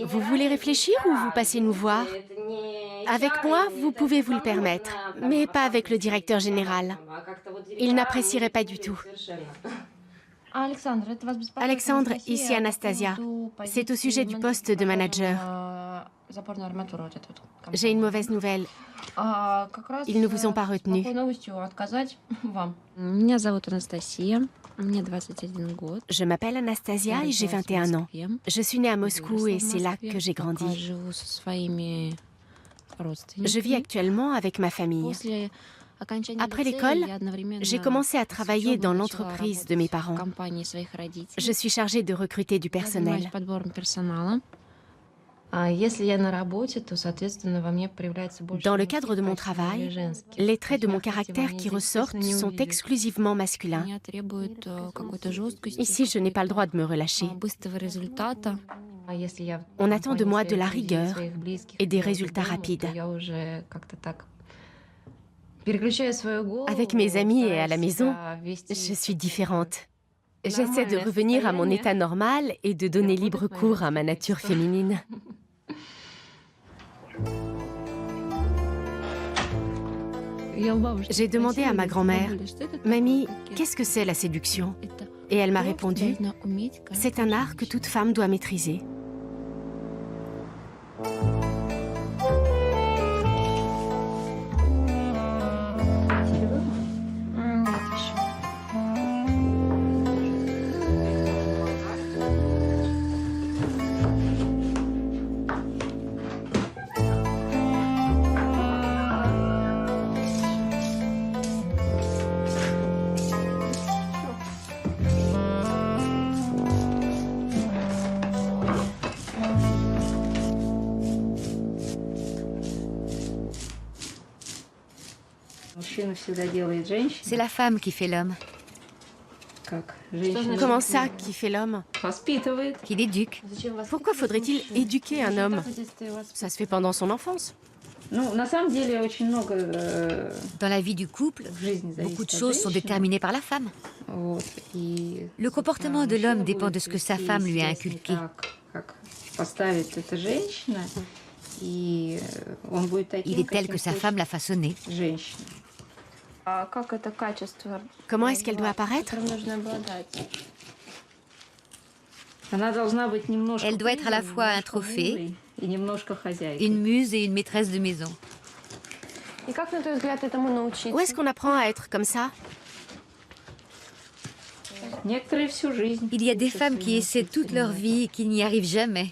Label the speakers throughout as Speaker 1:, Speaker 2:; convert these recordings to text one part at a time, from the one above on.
Speaker 1: Vous voulez réfléchir ou vous passez nous voir? Avec moi, vous pouvez vous le permettre, mais pas avec le directeur général. Il n'apprécierait pas du tout. Alexandre, ici Anastasia. C'est au sujet du poste de manager. J'ai une mauvaise nouvelle. Ils ne vous ont pas retenu. Je m'appelle Anastasia et j'ai 21 ans. Je suis née à Moscou et c'est là que j'ai grandi. Je vis actuellement avec ma famille. Après l'école, j'ai commencé à travailler dans l'entreprise de mes parents. Je suis chargée de recruter du personnel. Dans le cadre de mon travail, les traits de mon caractère qui ressortent sont exclusivement masculins. Ici, je n'ai pas le droit de me relâcher. On attend de moi de la rigueur et des résultats rapides. Avec mes amis et à la maison, je suis différente. J'essaie de revenir à mon état normal et de donner libre cours à ma nature féminine. J'ai demandé à ma grand-mère, « Mamie, qu'est-ce que c'est la séduction ?» Et elle m'a répondu, « C'est un art que toute femme doit maîtriser. » C'est la femme qui fait l'homme. Comment ça, qui fait l'homme? Qui l'éduque. Pourquoi faudrait-il éduquer un homme? Ça se fait pendant son enfance. Dans
Speaker 2: la vie du couple, beaucoup de choses sont déterminées par la femme. Le comportement de l'homme dépend de ce que sa femme lui a inculqué. Il est tel que sa femme l'a façonné.
Speaker 1: Comment est-ce qu'elle doit apparaître?
Speaker 2: Elle doit être à la fois un trophée, une muse et une maîtresse de maison.
Speaker 1: Où est-ce qu'on apprend à être comme ça?
Speaker 2: Il y a des femmes qui essaient toute leur vie et qui n'y arrivent jamais.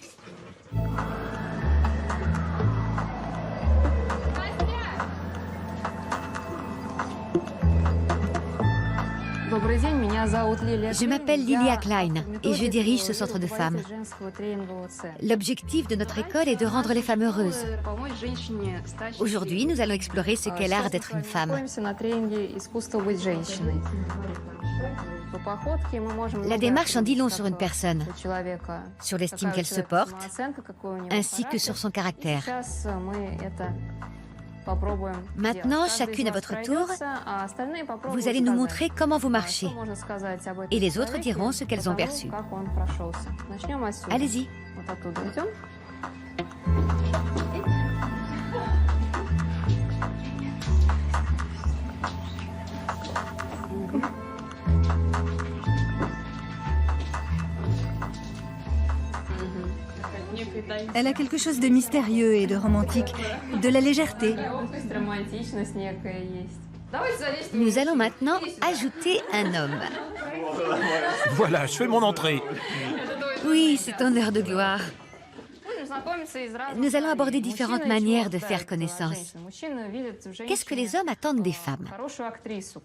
Speaker 2: Je m'appelle Lilia Klein et je dirige ce centre de femmes. L'objectif de notre école est de rendre les femmes heureuses. Aujourd'hui, nous allons explorer ce qu'est l'art d'être une femme. La démarche en dit long sur une personne, sur l'estime qu'elle se porte, ainsi que sur son caractère. Maintenant, chacune à votre tour, vous allez nous montrer comment vous marchez. Et les autres diront ce qu'elles ont perçu. Allez-y.
Speaker 3: Elle a quelque chose de mystérieux et de romantique, de la légèreté.
Speaker 2: Nous allons maintenant ajouter un homme.
Speaker 4: Voilà, je fais mon entrée.
Speaker 2: Oui, c'est ton heure de gloire. Nous allons aborder différentes manières de faire connaissance. Qu'est-ce que les hommes attendent des femmes?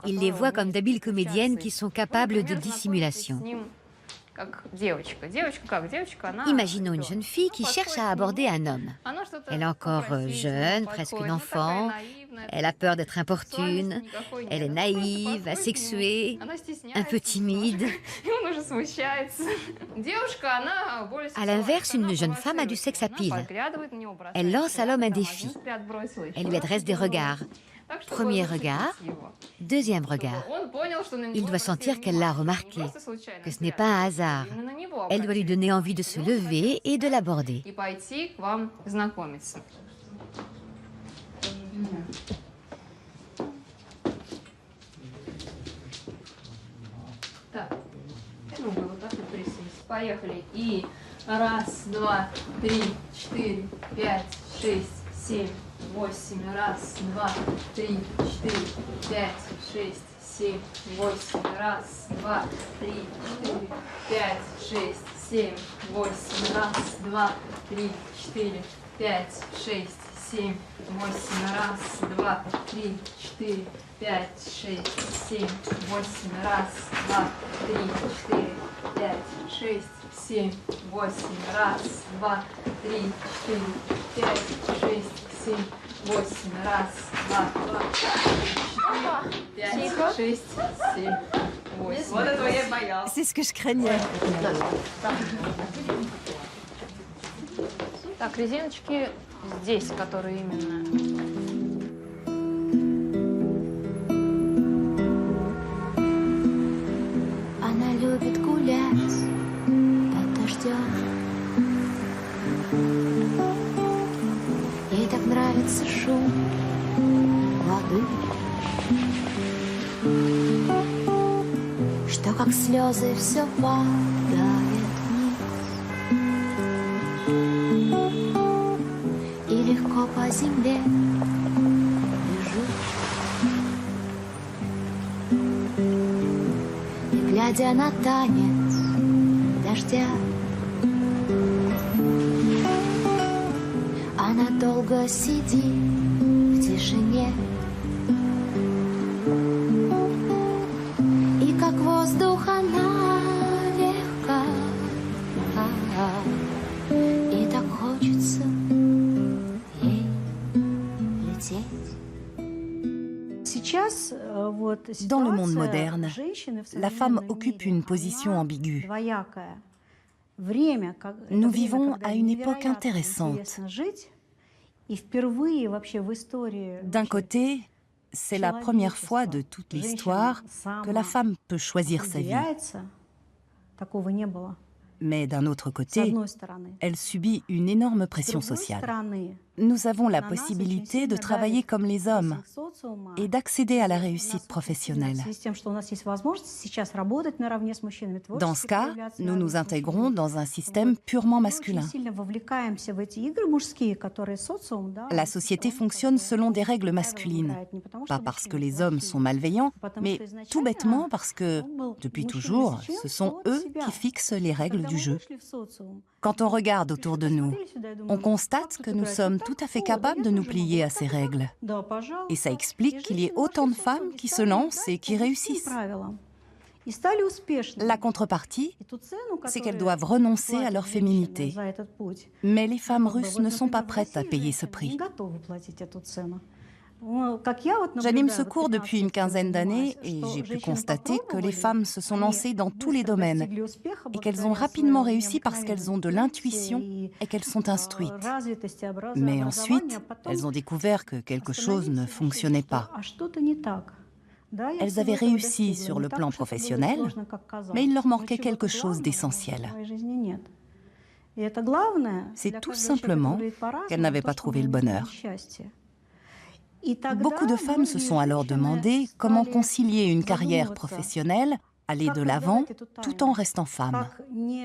Speaker 2: Ils les voient comme d'habiles comédiennes qui sont capables de dissimulation. Imaginons une jeune fille qui cherche à aborder un homme. Elle est encore jeune, presque une enfant. Elle a peur d'être importune. Elle est naïve, asexuée, un peu timide. À l'inverse, une jeune femme a du sex appeal. Elle lance à l'homme un défi. Elle lui adresse des regards. Premier regard, deuxième regard. Il doit sentir qu'elle l'a remarqué, que ce n'est pas un hasard. Elle doit lui donner envie de se lever et de l'aborder.
Speaker 5: Поехали. И 1, 2, 3, 4, 5, 6, 7, 8. 1, 2, 3, 4, 5, 6, 7, 8. 1, 2, 3, 4, 5, 7, 8. 1, 2, 3, 4, 5, 6, 7, 8. 1, 2, 3, 4, 5, 6, 7, 8. 1, 2, 3, 4, 5, 6, 7, 8. 1, 2, 3, 4, 5, 6, 7, 8. 1, 2, 3, 4, 5, 6, 7, 8. Вот этого я боялась.
Speaker 3: C'est ce que je craignais.
Speaker 5: Так, резиночки здесь, которые именно.
Speaker 1: Она любит гулять под дождем. Ей так нравится шум воды, что как слезы все падает вниз. И легко по земле бежит. И глядя на танец дождя, она долго сидит в тишине. И как воздух она легка, и так хочется ей лететь.
Speaker 3: Dans le monde moderne, la femme occupe une position ambiguë. Nous vivons à une époque intéressante. D'un côté, c'est la première fois de toute l'histoire que la femme peut choisir sa vie. Mais d'un autre côté, elle subit une énorme pression sociale. Nous avons la possibilité de travailler comme les hommes et d'accéder à la réussite professionnelle. Dans ce cas, nous nous intégrons dans un système purement masculin. La société fonctionne selon des règles masculines, pas parce que les hommes sont malveillants, mais tout bêtement parce que, depuis toujours, ce sont eux qui fixent les règles du jeu. Quand on regarde autour de nous, on constate que nous sommes tout à fait capables de nous plier à ces règles. Et ça explique qu'il y ait autant de femmes qui se lancent et qui réussissent. La contrepartie, c'est qu'elles doivent renoncer à leur féminité. Mais les femmes russes ne sont pas prêtes à payer ce prix. J'anime ce cours depuis une quinzaine d'années et j'ai pu constater que les femmes se sont lancées dans tous les domaines et qu'elles ont rapidement réussi parce qu'elles ont de l'intuition et qu'elles sont instruites. Mais ensuite, elles ont découvert que quelque chose ne fonctionnait pas. Elles avaient réussi sur le plan professionnel, mais il leur manquait quelque chose d'essentiel. C'est tout simplement qu'elles n'avaient pas trouvé le bonheur. Beaucoup de femmes se sont alors demandé comment concilier une carrière professionnelle, aller de l'avant, tout en restant femme.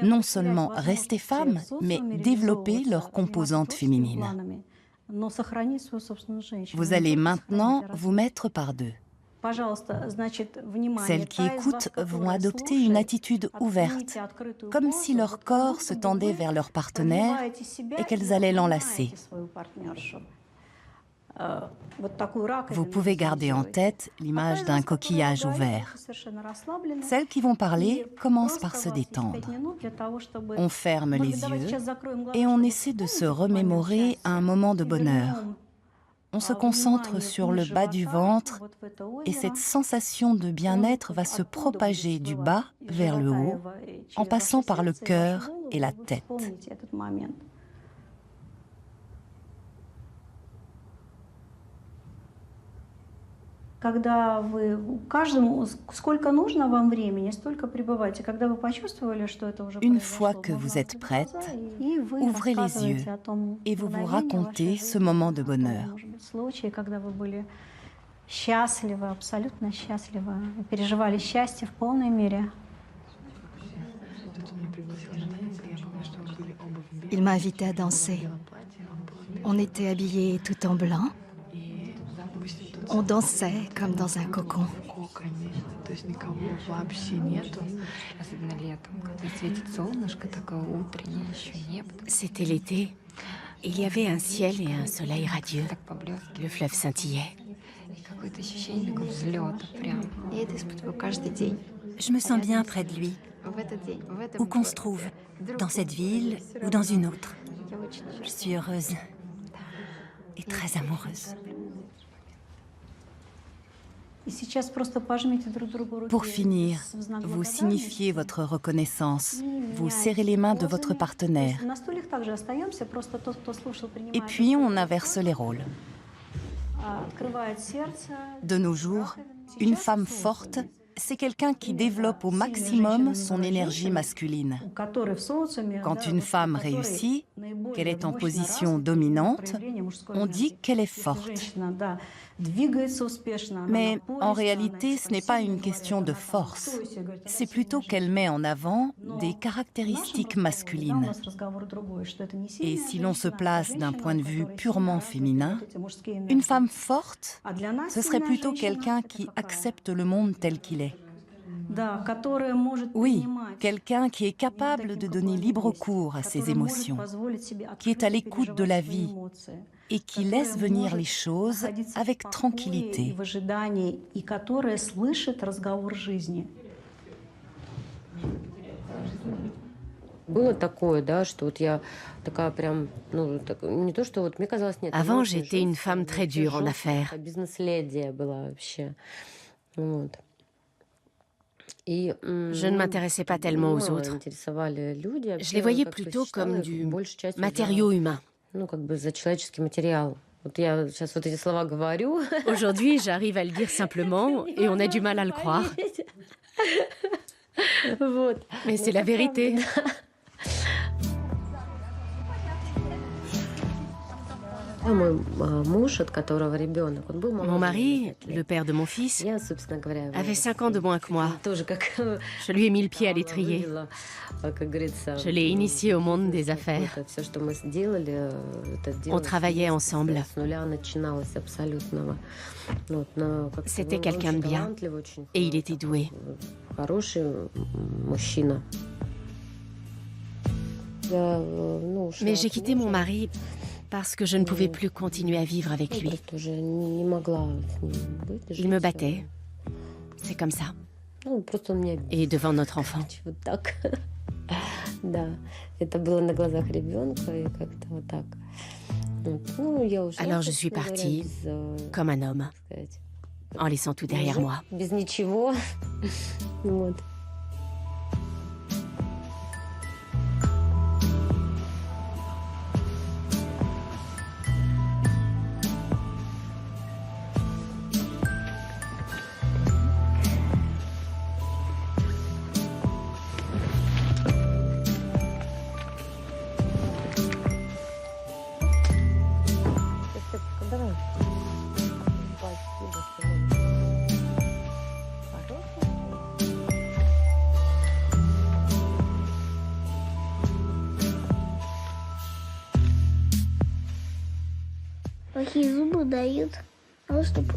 Speaker 3: Non seulement rester femme, mais développer leur composante féminine. Vous allez maintenant vous mettre par deux. Celles qui écoutent vont adopter une attitude ouverte, comme si leur corps se tendait vers leur partenaire et qu'elles allaient l'enlacer. Vous pouvez garder en tête l'image d'un coquillage ouvert. Celles qui vont parler commencent par se détendre. On ferme les yeux et on essaie de se remémorer un moment de bonheur. On se concentre sur le bas du ventre et cette sensation de bien-être va se propager du bas vers le haut en passant par le cœur et la tête. Une fois que vous êtes prête, ouvrez les yeux et vous vous racontez ce moment de bonheur.
Speaker 6: Il m'a invité à danser. On était habillés tout en blanc. On dansait comme dans un cocon.
Speaker 1: C'était l'été. Il y avait un ciel et un soleil radieux. Le fleuve scintillait.
Speaker 7: Je me sens bien près de lui, où qu'on se trouve, dans cette ville ou dans une autre. Je suis heureuse et très amoureuse.
Speaker 3: Pour finir, vous signifiez votre reconnaissance. Vous serrez les mains de votre partenaire. Et puis on inverse les rôles. De nos jours, une femme forte, c'est quelqu'un qui développe au maximum son énergie masculine. Quand une femme réussit, qu'elle est en position dominante, on dit qu'elle est forte. Mais en réalité, ce n'est pas une question de force. C'est plutôt qu'elle met en avant des caractéristiques masculines. Et si l'on se place d'un point de vue purement féminin, une femme forte, ce serait plutôt quelqu'un qui accepte le monde tel qu'il est. Oui, quelqu'un qui est capable de donner libre cours à ses émotions, qui est à l'écoute de la vie et qui laisse venir les choses avec tranquillité.
Speaker 1: Avant, j'étais une femme très dure en affaires. Je ne m'intéressais pas tellement aux autres. Je les voyais plutôt comme du matériau humain. Aujourd'hui, j'arrive à le dire simplement et on a du mal à le croire. Mais c'est la vérité. Mon mari, le père de mon fils, avait 5 ans de moins que moi. Je lui ai mis le pied à l'étrier. Je l'ai initié au monde des affaires. On travaillait ensemble. C'était quelqu'un de bien et il était doué. Mais j'ai quitté mon mari parce que je ne pouvais plus continuer à vivre avec lui. Il me battait. C'est comme ça. Et devant notre enfant. Alors je suis partie comme un homme, en laissant tout derrière moi.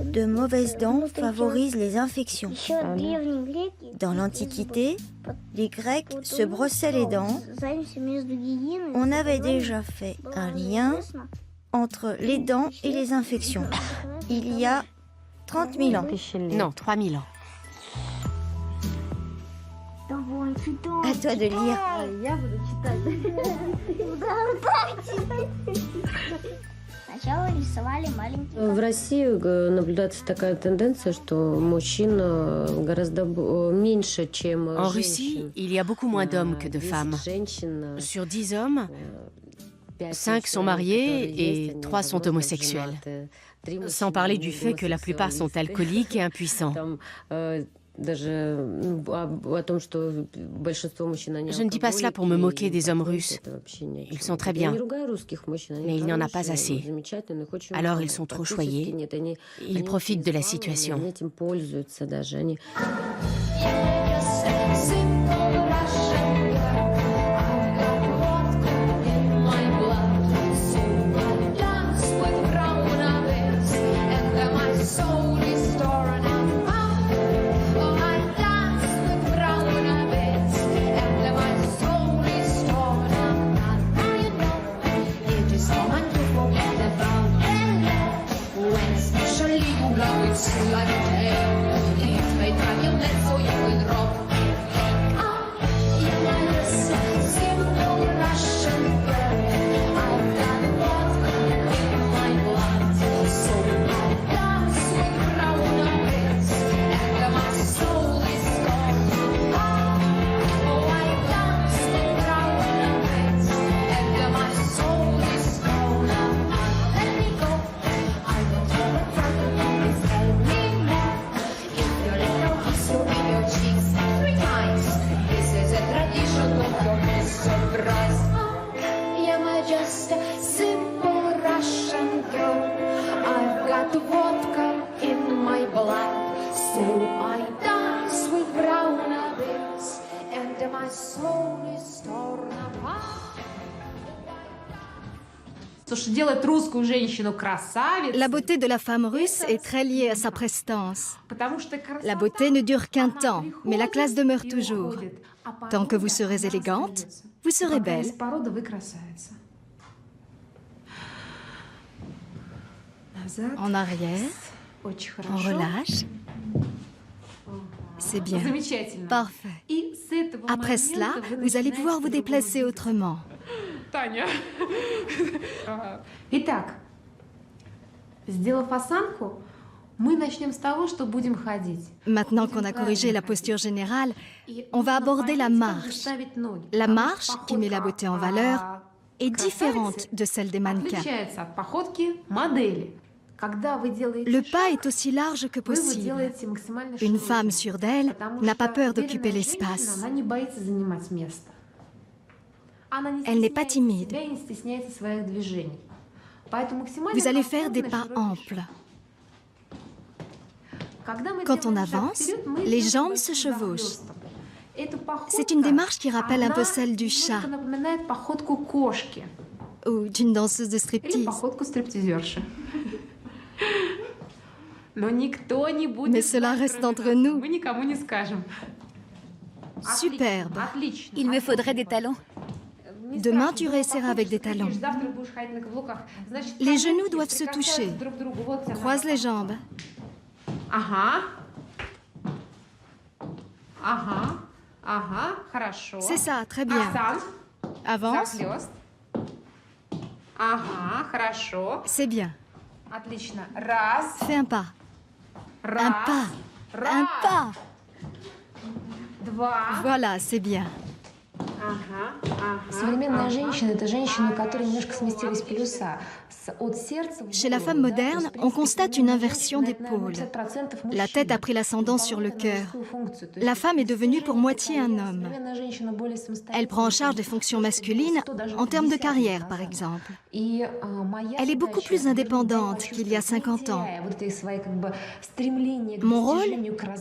Speaker 8: De mauvaises dents favorisent les infections. Dans l'Antiquité, les Grecs se brossaient les dents. On avait déjà fait un lien entre les dents et les infections. Il y a 30 000 ans.
Speaker 1: Non, 3 000 ans.
Speaker 8: À toi de lire.
Speaker 9: В России наблюдается такая тенденция, что мужчин гораздо меньше, чем
Speaker 1: En Russie, il y a beaucoup moins d'hommes que de femmes. Sur 10 hommes, 5 sont mariés et 3 sont homosexuels. Sans parler du fait que la plupart sont alcooliques et impuissants. Je ne dis pas cela pour me moquer des hommes russes. Ils sont très bien, mais il n'y en a pas assez. Alors ils sont trop choyés, ils profitent de la situation.
Speaker 6: La beauté de la femme russe est très liée à sa prestance. La beauté ne dure qu'un temps, mais la classe demeure toujours. Tant que vous serez élégante, vous serez belle. En arrière, on relâche. C'est bien. Parfait. Après cela, vous allez pouvoir vous déplacer autrement.
Speaker 5: Итак, сделав осанку, мы начнем с того, что будем ходить.
Speaker 6: Maintenant qu'on a corrigé la posture générale, on va aborder la marche. La marche, qui met la beauté en valeur, est différente de celle des mannequins. Le pas est aussi large que possible. Une femme sûre d'elle n'a pas peur d'occuper l'espace. Elle n'est pas timide. Vous allez faire des pas amples. Quand on avance, les jambes se chevauchent. C'est une démarche qui rappelle un peu celle du chat ou d'une danseuse de striptease. Mais cela reste entre nous. Superbe.
Speaker 2: Il me faudrait des talons.
Speaker 6: Demain, tu réessayeras avec des talons. Les genoux doivent se toucher. Croise les jambes. C'est ça, très bien. Avance. C'est bien. Fais un pas. Un pas. Un pas. Voilà, c'est bien. Chez la femme moderne, on constate une inversion d'épaule. La tête a pris l'ascendant sur le cœur. La femme est devenue pour moitié un homme. Elle prend en charge des fonctions masculines en termes de carrière, par exemple. Elle est beaucoup plus indépendante qu'il y a 50 ans. Mon rôle,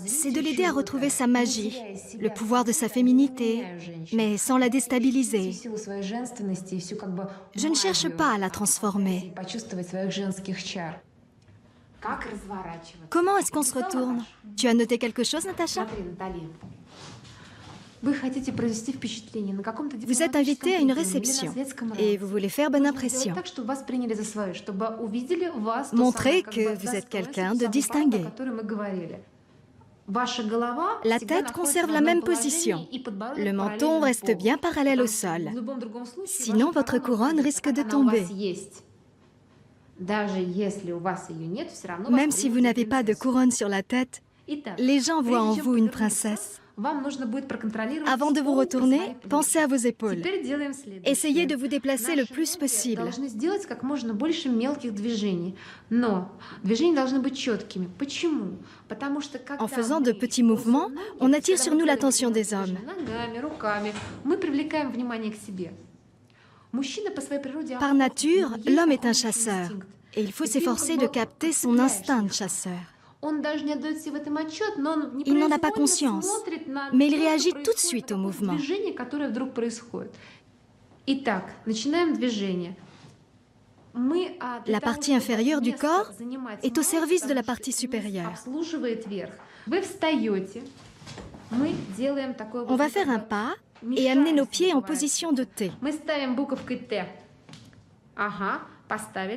Speaker 6: c'est de l'aider à retrouver sa magie, le pouvoir de sa féminité, mais sans la déstabiliser. Je ne cherche pas à la transformer. Comment est-ce qu'on se retourne? Tu as noté quelque chose, Natacha? Vous êtes invité à une réception et vous voulez faire bonne impression. Montrez que vous êtes quelqu'un de distingué. La tête conserve la même position. Le menton reste bien parallèle au sol. Sinon, votre couronne risque de tomber. Même si vous n'avez pas de couronne sur la tête, les gens voient en vous une princesse. Avant de vous retourner, pensez à vos épaules. Essayez de vous déplacer le plus possible. En faisant de petits mouvements, on attire sur nous l'attention des hommes. Par nature, l'homme est un chasseur et il faut s'efforcer de capter son instinct de chasseur. Il n'en a pas conscience, mais il réagit tout de suite au mouvement. La partie inférieure du corps est au service de la partie supérieure. On va faire un pas et amener nos pieds en position de T.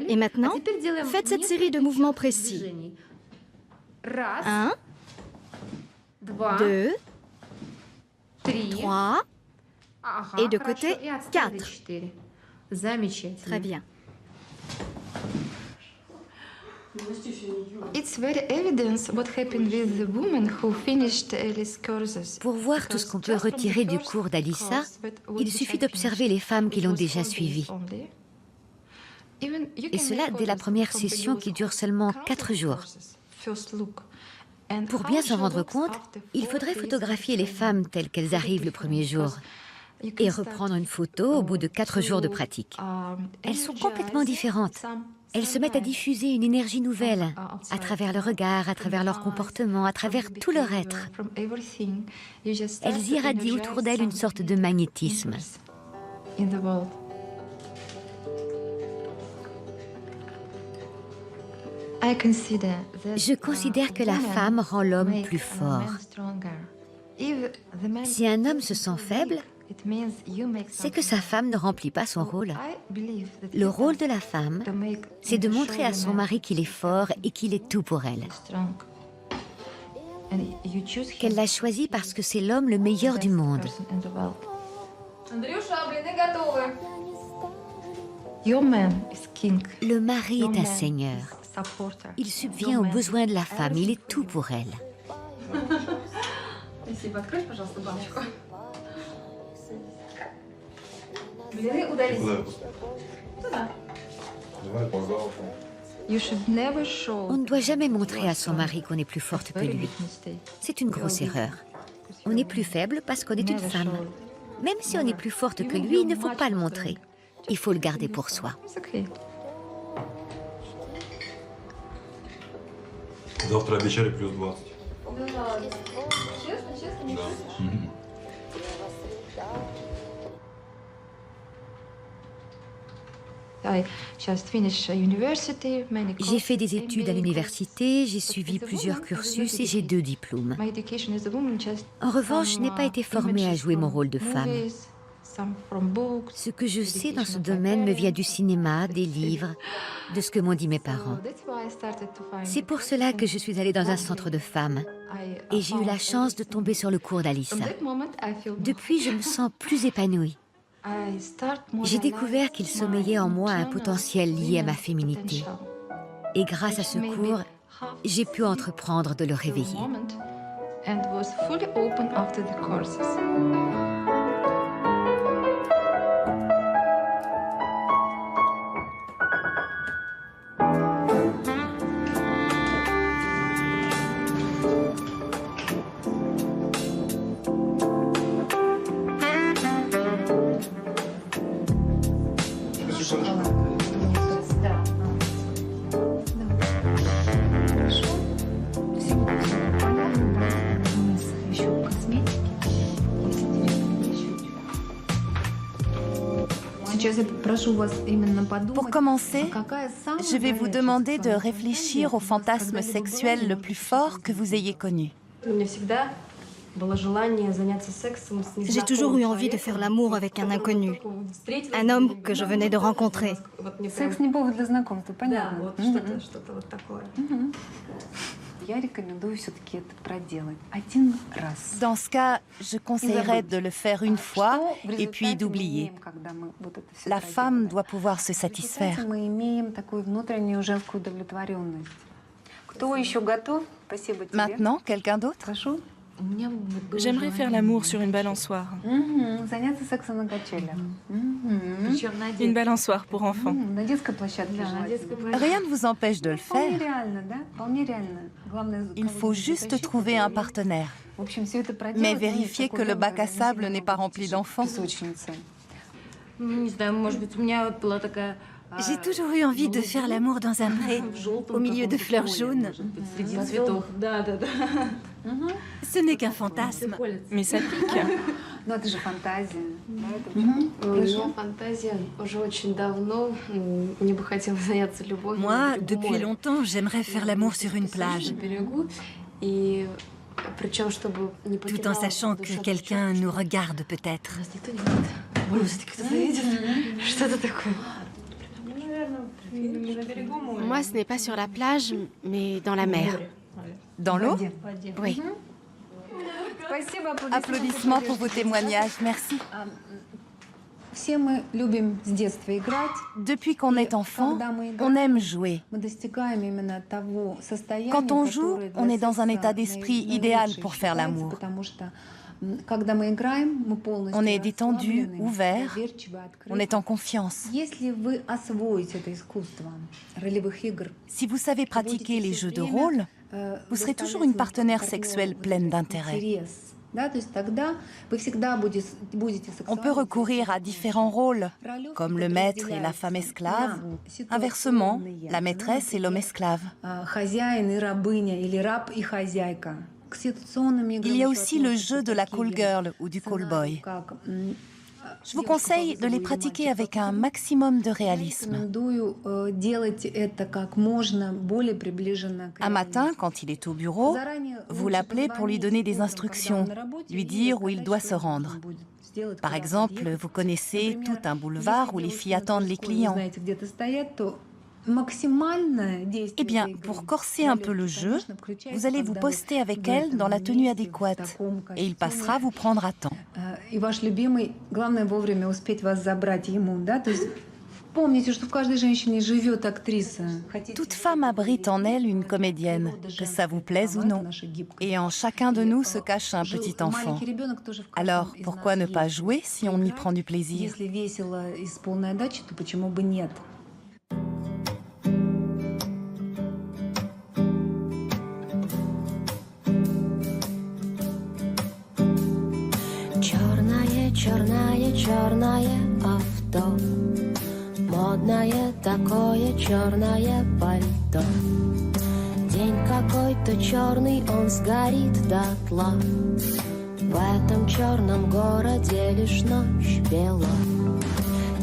Speaker 6: Et maintenant, faites cette série de mouvements précis. 1, 2, 3, et de côté, 4. Très bien.
Speaker 2: Pour voir tout ce qu'on peut retirer du cours d'Alyssa, il suffit d'observer les femmes qui l'ont déjà suivi. Et cela dès la première session qui dure seulement 4 jours. Pour bien s'en rendre compte, il faudrait photographier les femmes telles qu'elles arrivent le premier jour et reprendre une photo au bout de 4 jours de pratique. Elles sont complètement différentes. Elles se mettent à diffuser une énergie nouvelle à travers le regard, à travers leur comportement, à travers tout leur être. Elles irradient autour d'elles une sorte de magnétisme. Je considère que la femme rend l'homme plus fort. Si un homme se sent faible, c'est que sa femme ne remplit pas son rôle. Le rôle de la femme, c'est de montrer à son mari qu'il est fort et qu'il est tout pour elle. Qu'elle l'a choisi parce que c'est l'homme le meilleur du monde. Le mari est un seigneur. Il subvient aux besoins de la femme, il est tout pour elle. On ne doit jamais montrer à son mari qu'on est plus forte que lui. C'est une grosse erreur. On est plus faible parce qu'on est une femme. Même si on est plus forte que lui, il ne faut pas le montrer. Il faut le garder pour soi.
Speaker 10: Завтра обещали плюс 20.
Speaker 2: J'ai fait des études à l'université, j'ai suivi plusieurs cursus et j'ai 2 diplômes. En revanche, je n'ai pas été formée à jouer mon rôle de femme. Ce que je sais dans ce domaine me vient du cinéma, des livres, de ce que m'ont dit mes parents. C'est pour cela que je suis allée dans un centre de femmes et j'ai eu la chance de tomber sur le cours d'Alyssa. Depuis, je me sens plus épanouie. J'ai découvert qu'il sommeillait en moi un potentiel lié à ma féminité. Et grâce à ce cours, j'ai pu entreprendre de le réveiller.
Speaker 3: Pour commencer, je vais vous demander de réfléchir au fantasme sexuel le plus fort que vous ayez connu.
Speaker 6: J'ai toujours eu envie de faire l'amour avec un inconnu, un homme que je venais de rencontrer.
Speaker 3: Dans ce cas, je conseillerais de le faire une fois et puis d'oublier. La femme doit pouvoir se satisfaire. Maintenant, quelqu'un d'autre?
Speaker 11: J'aimerais faire l'amour sur une balançoire. Une balançoire pour enfants.
Speaker 3: Rien ne vous empêche de le faire. Il faut juste trouver un partenaire. Mais vérifiez que le bac à sable n'est pas rempli d'enfants.
Speaker 7: J'ai toujours eu envie de faire l'amour dans un pré, au milieu de fleurs jaunes. Ce n'est qu'un fantasme.
Speaker 11: Mais ça pique.
Speaker 7: Moi, depuis longtemps, j'aimerais faire l'amour sur une plage. Tout en sachant que quelqu'un nous regarde peut-être.
Speaker 1: Moi, ce n'est pas sur la plage, mais dans la mer.
Speaker 3: Dans l'eau?
Speaker 1: Oui.
Speaker 3: Applaudissements pour vos témoignages, merci. Depuis qu'on est enfant, on aime jouer. Quand on joue, on est dans un état d'esprit idéal pour faire l'amour. On est détendu, ouvert, on est en confiance. Si vous savez pratiquer les jeux de rôle, vous serez toujours une partenaire sexuelle pleine d'intérêt. On peut recourir à différents rôles, comme le maître et la femme esclave, ou inversement, la maîtresse et l'homme esclave. Il y a aussi le jeu de la call girl ou du call boy. Je vous conseille de les pratiquer avec un maximum de réalisme. Un matin, quand il est au bureau, vous l'appelez pour lui donner des instructions, lui dire où il doit se rendre. Par exemple, vous connaissez tout un boulevard où les filles attendent les clients. Eh bien, pour corser un peu le jeu, vous allez vous poster avec elle dans la tenue adéquate et il passera vous prendre à temps. Toute femme abrite en elle une comédienne, que ça vous plaise ou non. Et en chacun de nous se cache un petit enfant. Alors, pourquoi ne pas jouer si on y prend du plaisir ?
Speaker 12: Черное, черное авто, модное такое черное пальто. День какой-то черный, он сгорит дотла. В этом черном городе лишь ночь бела.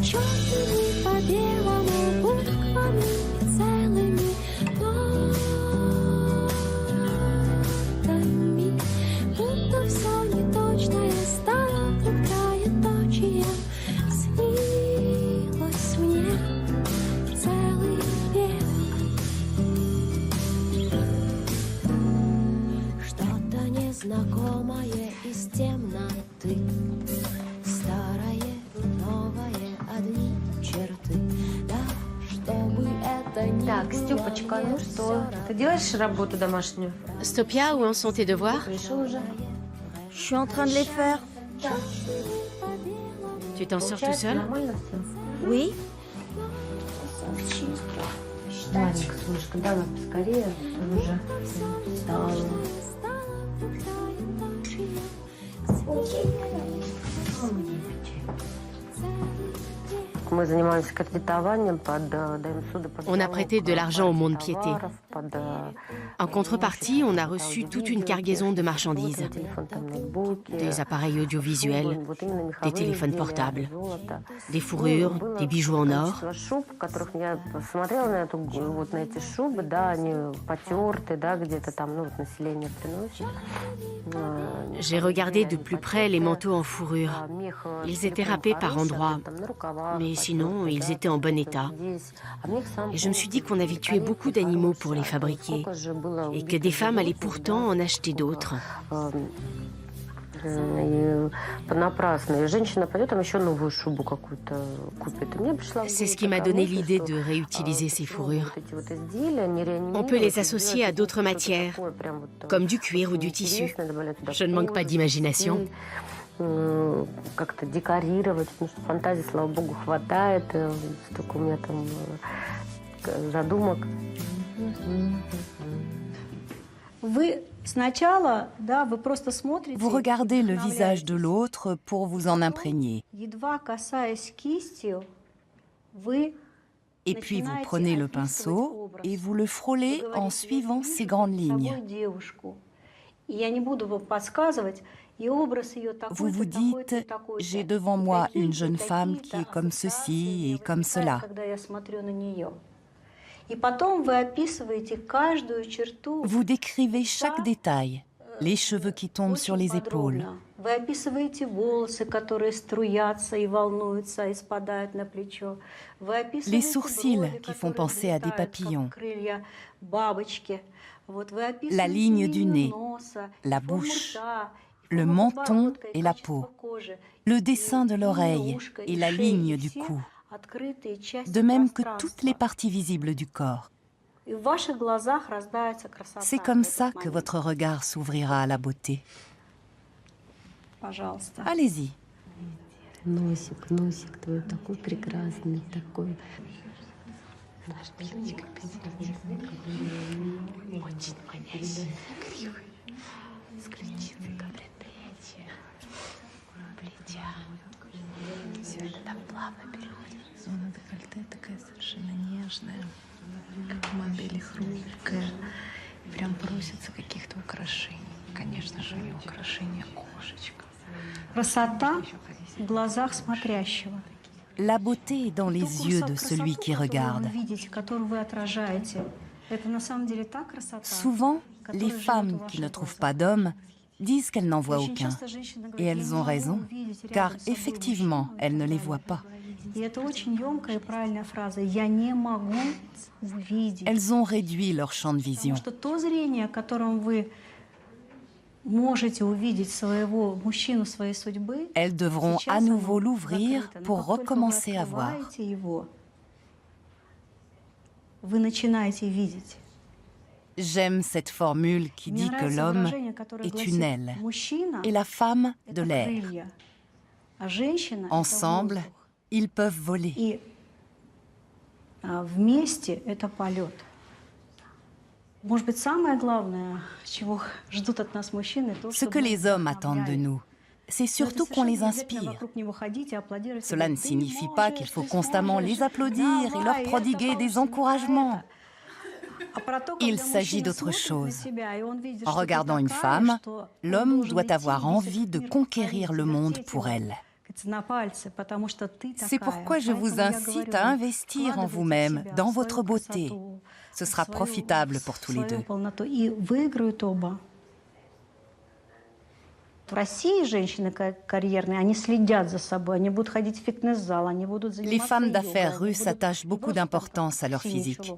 Speaker 12: Черными по белому буквами целыми нотами, будто все неточное стало. Снилось мне целый век. Что-то незнакомое из темноты, старое, новое, одни черты. Да, чтобы это не
Speaker 9: Так,
Speaker 12: было.
Speaker 9: Стёпочка, ну что, ты делаешь работу домашнюю?
Speaker 1: Stopia, où en sont tes devoirs?
Speaker 8: Je suis en train de les faire.
Speaker 1: Tu t'en sors tout seul?
Speaker 8: Oui.
Speaker 9: Маленька, солнышко, давай поскорее, ты уже устала.
Speaker 1: On a prêté de l'argent au mont-de-piété. En contrepartie, on a reçu toute une cargaison de marchandises. Des appareils audiovisuels, des téléphones portables, des fourrures, des bijoux en or. J'ai regardé de plus près les manteaux en fourrure. Ils étaient râpés par endroits, mais sinon, ils étaient en bon état. Et je me suis dit qu'on avait tué beaucoup d'animaux pour les fabriquer, et que des femmes allaient pourtant en acheter d'autres. C'est ce qui m'a donné l'idée de réutiliser ces fourrures. On peut les associer à d'autres matières, comme du cuir ou du tissu. Je ne manque pas d'imagination.
Speaker 3: Vous regardez le visage de l'autre pour vous en imprégner. Et puis vous prenez le pinceau et vous le frôlez en suivant ces grandes lignes. Vous vous dites, j'ai devant moi une jeune femme qui est comme ceci et comme cela. Vous décrivez chaque détail, les cheveux qui tombent sur les épaules, les sourcils qui font penser à des papillons, la ligne du nez, la bouche, le menton et la peau, le dessin de l'oreille et la ligne du cou, de même que toutes les parties visibles du corps. C'est comme ça que votre regard s'ouvrira à la beauté. Allez-y.
Speaker 9: Все это так плавно переходит. Зона декольте такая совершенно нежная, как модель хрупкая. И прям просится каких-то украшений. Конечно же, и украшения кошечка.
Speaker 13: Красота в глазах смотрящего.
Speaker 3: La beauté est dans les yeux de celui qui regarde. Souvent, les femmes qui ne trouvent pas d'homme disent qu'elles n'en voient aucun. Et elles ont raison, car effectivement, elles ne les voient pas. Elles ont réduit leur champ de vision. Elles devront à nouveau l'ouvrir pour recommencer à voir. J'aime cette formule qui dit que l'homme est une aile et la femme de l'air. Ensemble, ils peuvent voler. Ce que les hommes attendent de nous, c'est surtout qu'on les inspire. Cela ne signifie pas qu'il faut constamment les applaudir et leur prodiguer des encouragements. Il s'agit d'autre chose. En regardant une femme, l'homme doit avoir envie de conquérir le monde pour elle. C'est pourquoi je vous incite à investir en vous-même, dans votre beauté. Ce sera profitable pour tous les deux. Les femmes d'affaires russes attachent beaucoup d'importance à leur physique.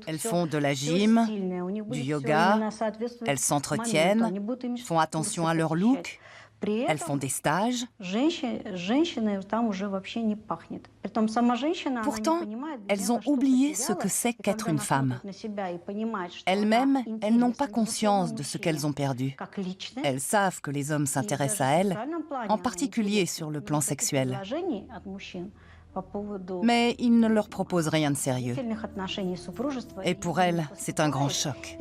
Speaker 3: Elles font de la gym, du yoga, elles s'entretiennent, font attention à leur look, elles font des stages. Pourtant, elles ont oublié ce que c'est qu'être une femme. Elles-mêmes, elles n'ont pas conscience de ce qu'elles ont perdu. Elles savent que les hommes s'intéressent à elles, en particulier sur le plan sexuel. Mais ils ne leur proposent rien de sérieux. Et pour elles, c'est un grand choc.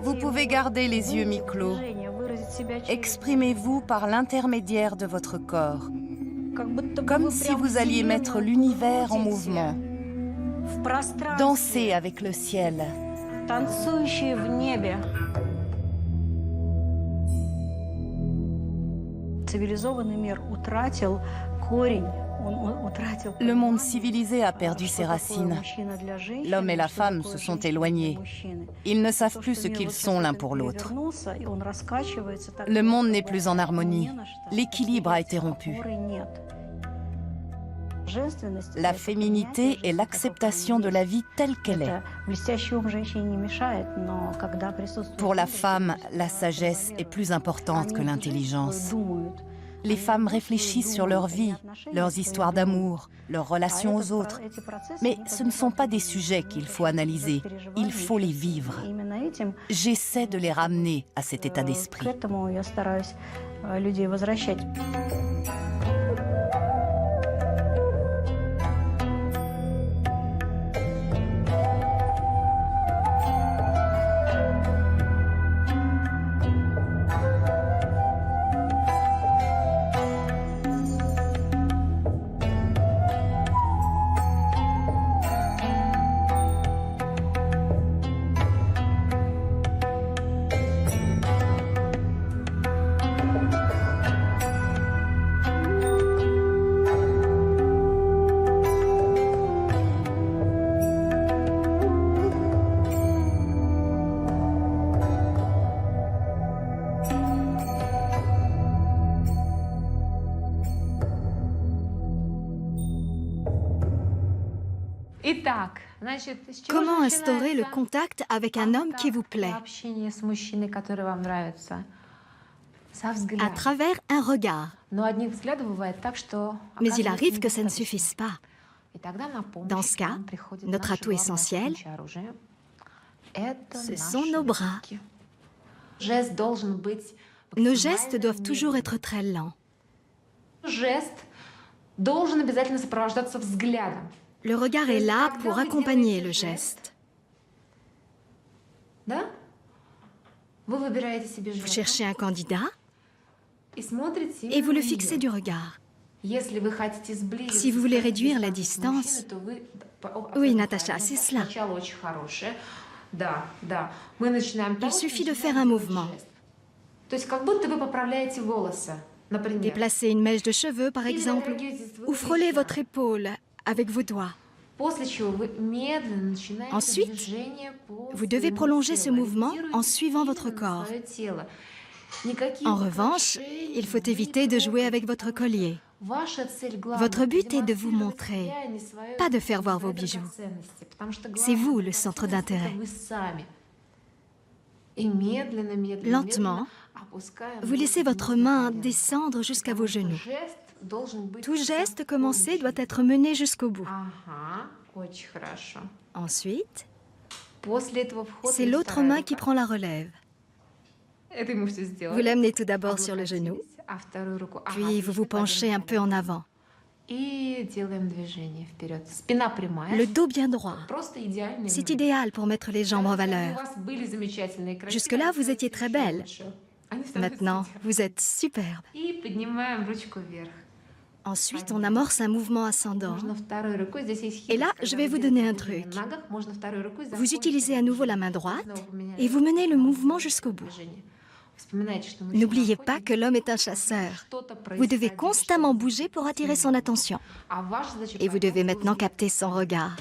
Speaker 3: Vous pouvez garder les yeux mi-clos. Exprimez-vous par l'intermédiaire de votre corps, comme si vous alliez mettre l'univers en mouvement. Dansez avec le ciel. Le monde civilisé a perdu ses racines. L'homme et la femme se sont éloignés. Ils ne savent plus ce qu'ils sont l'un pour l'autre. Le monde n'est plus en harmonie. L'équilibre a été rompu. La féminité est l'acceptation de la vie telle qu'elle est. Pour la femme, la sagesse est plus importante que l'intelligence. Les femmes réfléchissent sur leur vie, leurs histoires d'amour, leurs relations aux autres. Mais ce ne sont pas des sujets qu'il faut analyser, il faut les vivre. J'essaie de les ramener à cet état d'esprit.
Speaker 6: Comment instaurer le contact avec un homme qui vous plaît? À travers un regard. Mais il arrive que ça ne suffise pas. Dans ce cas, notre atout essentiel, ce sont nos bras. Nos gestes doivent toujours être très lents. Le regard est là pour accompagner le geste. Vous cherchez un candidat et vous le fixez du regard. Si vous voulez réduire la distance... Oui, Natacha, c'est cela. Il suffit de faire un mouvement. Déplacer une mèche de cheveux, par exemple, ou frôler votre épaule avec vos doigts. Ensuite, vous devez prolonger ce mouvement en suivant votre corps. En revanche, il faut éviter de jouer avec votre collier. Votre but est de vous montrer, pas de faire voir vos bijoux. C'est vous le centre d'intérêt. Lentement, vous laissez votre main descendre jusqu'à vos genoux. Tout geste commencé doit être mené jusqu'au bout. Ensuite, c'est l'autre main qui prend la relève. Vous l'amenez tout d'abord sur le genou, puis vous vous penchez un peu en avant. Le dos bien droit. C'est idéal pour mettre les jambes en valeur. Jusque-là, vous étiez très belle. Maintenant, vous êtes superbe. Ensuite, on amorce un mouvement ascendant. Et là, je vais vous donner un truc. Vous utilisez à nouveau la main droite et vous menez le mouvement jusqu'au bout. N'oubliez pas que l'homme est un chasseur. Vous devez constamment bouger pour attirer son attention. Et vous devez maintenant capter son regard.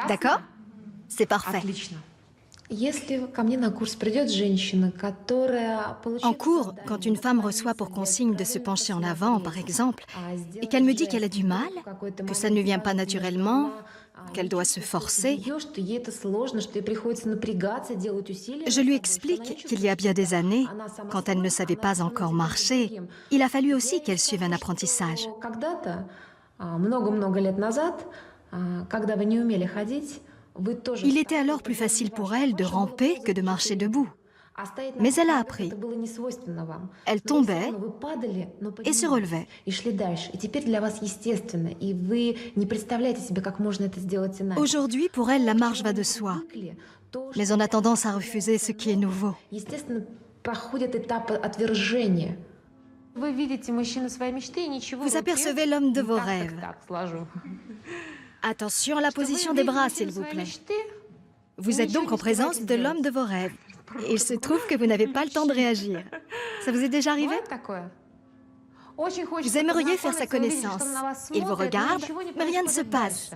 Speaker 6: D'accord? C'est parfait. En cours, quand une femme reçoit pour consigne de se pencher en avant, par exemple, et qu'elle me dit qu'elle a du mal, que ça ne vient pas naturellement, qu'elle doit se forcer, je lui explique qu'il y a bien des années, quand elle ne savait pas encore marcher, il a fallu aussi qu'elle suive un apprentissage. Il était alors plus facile pour elle de ramper que de marcher debout. Mais elle a appris. Elle tombait et se relevait. Aujourd'hui, pour elle, la marche va de soi. Mais on a tendance à refuser ce qui est nouveau. Vous apercevez l'homme de vos rêves. Attention à la position des bras, s'il vous plaît. Vous êtes donc en présence de l'homme de vos rêves. Et il se trouve que vous n'avez pas le temps de réagir. Ça vous est déjà arrivé? Vous aimeriez faire sa connaissance. Il vous regarde, mais rien ne se passe.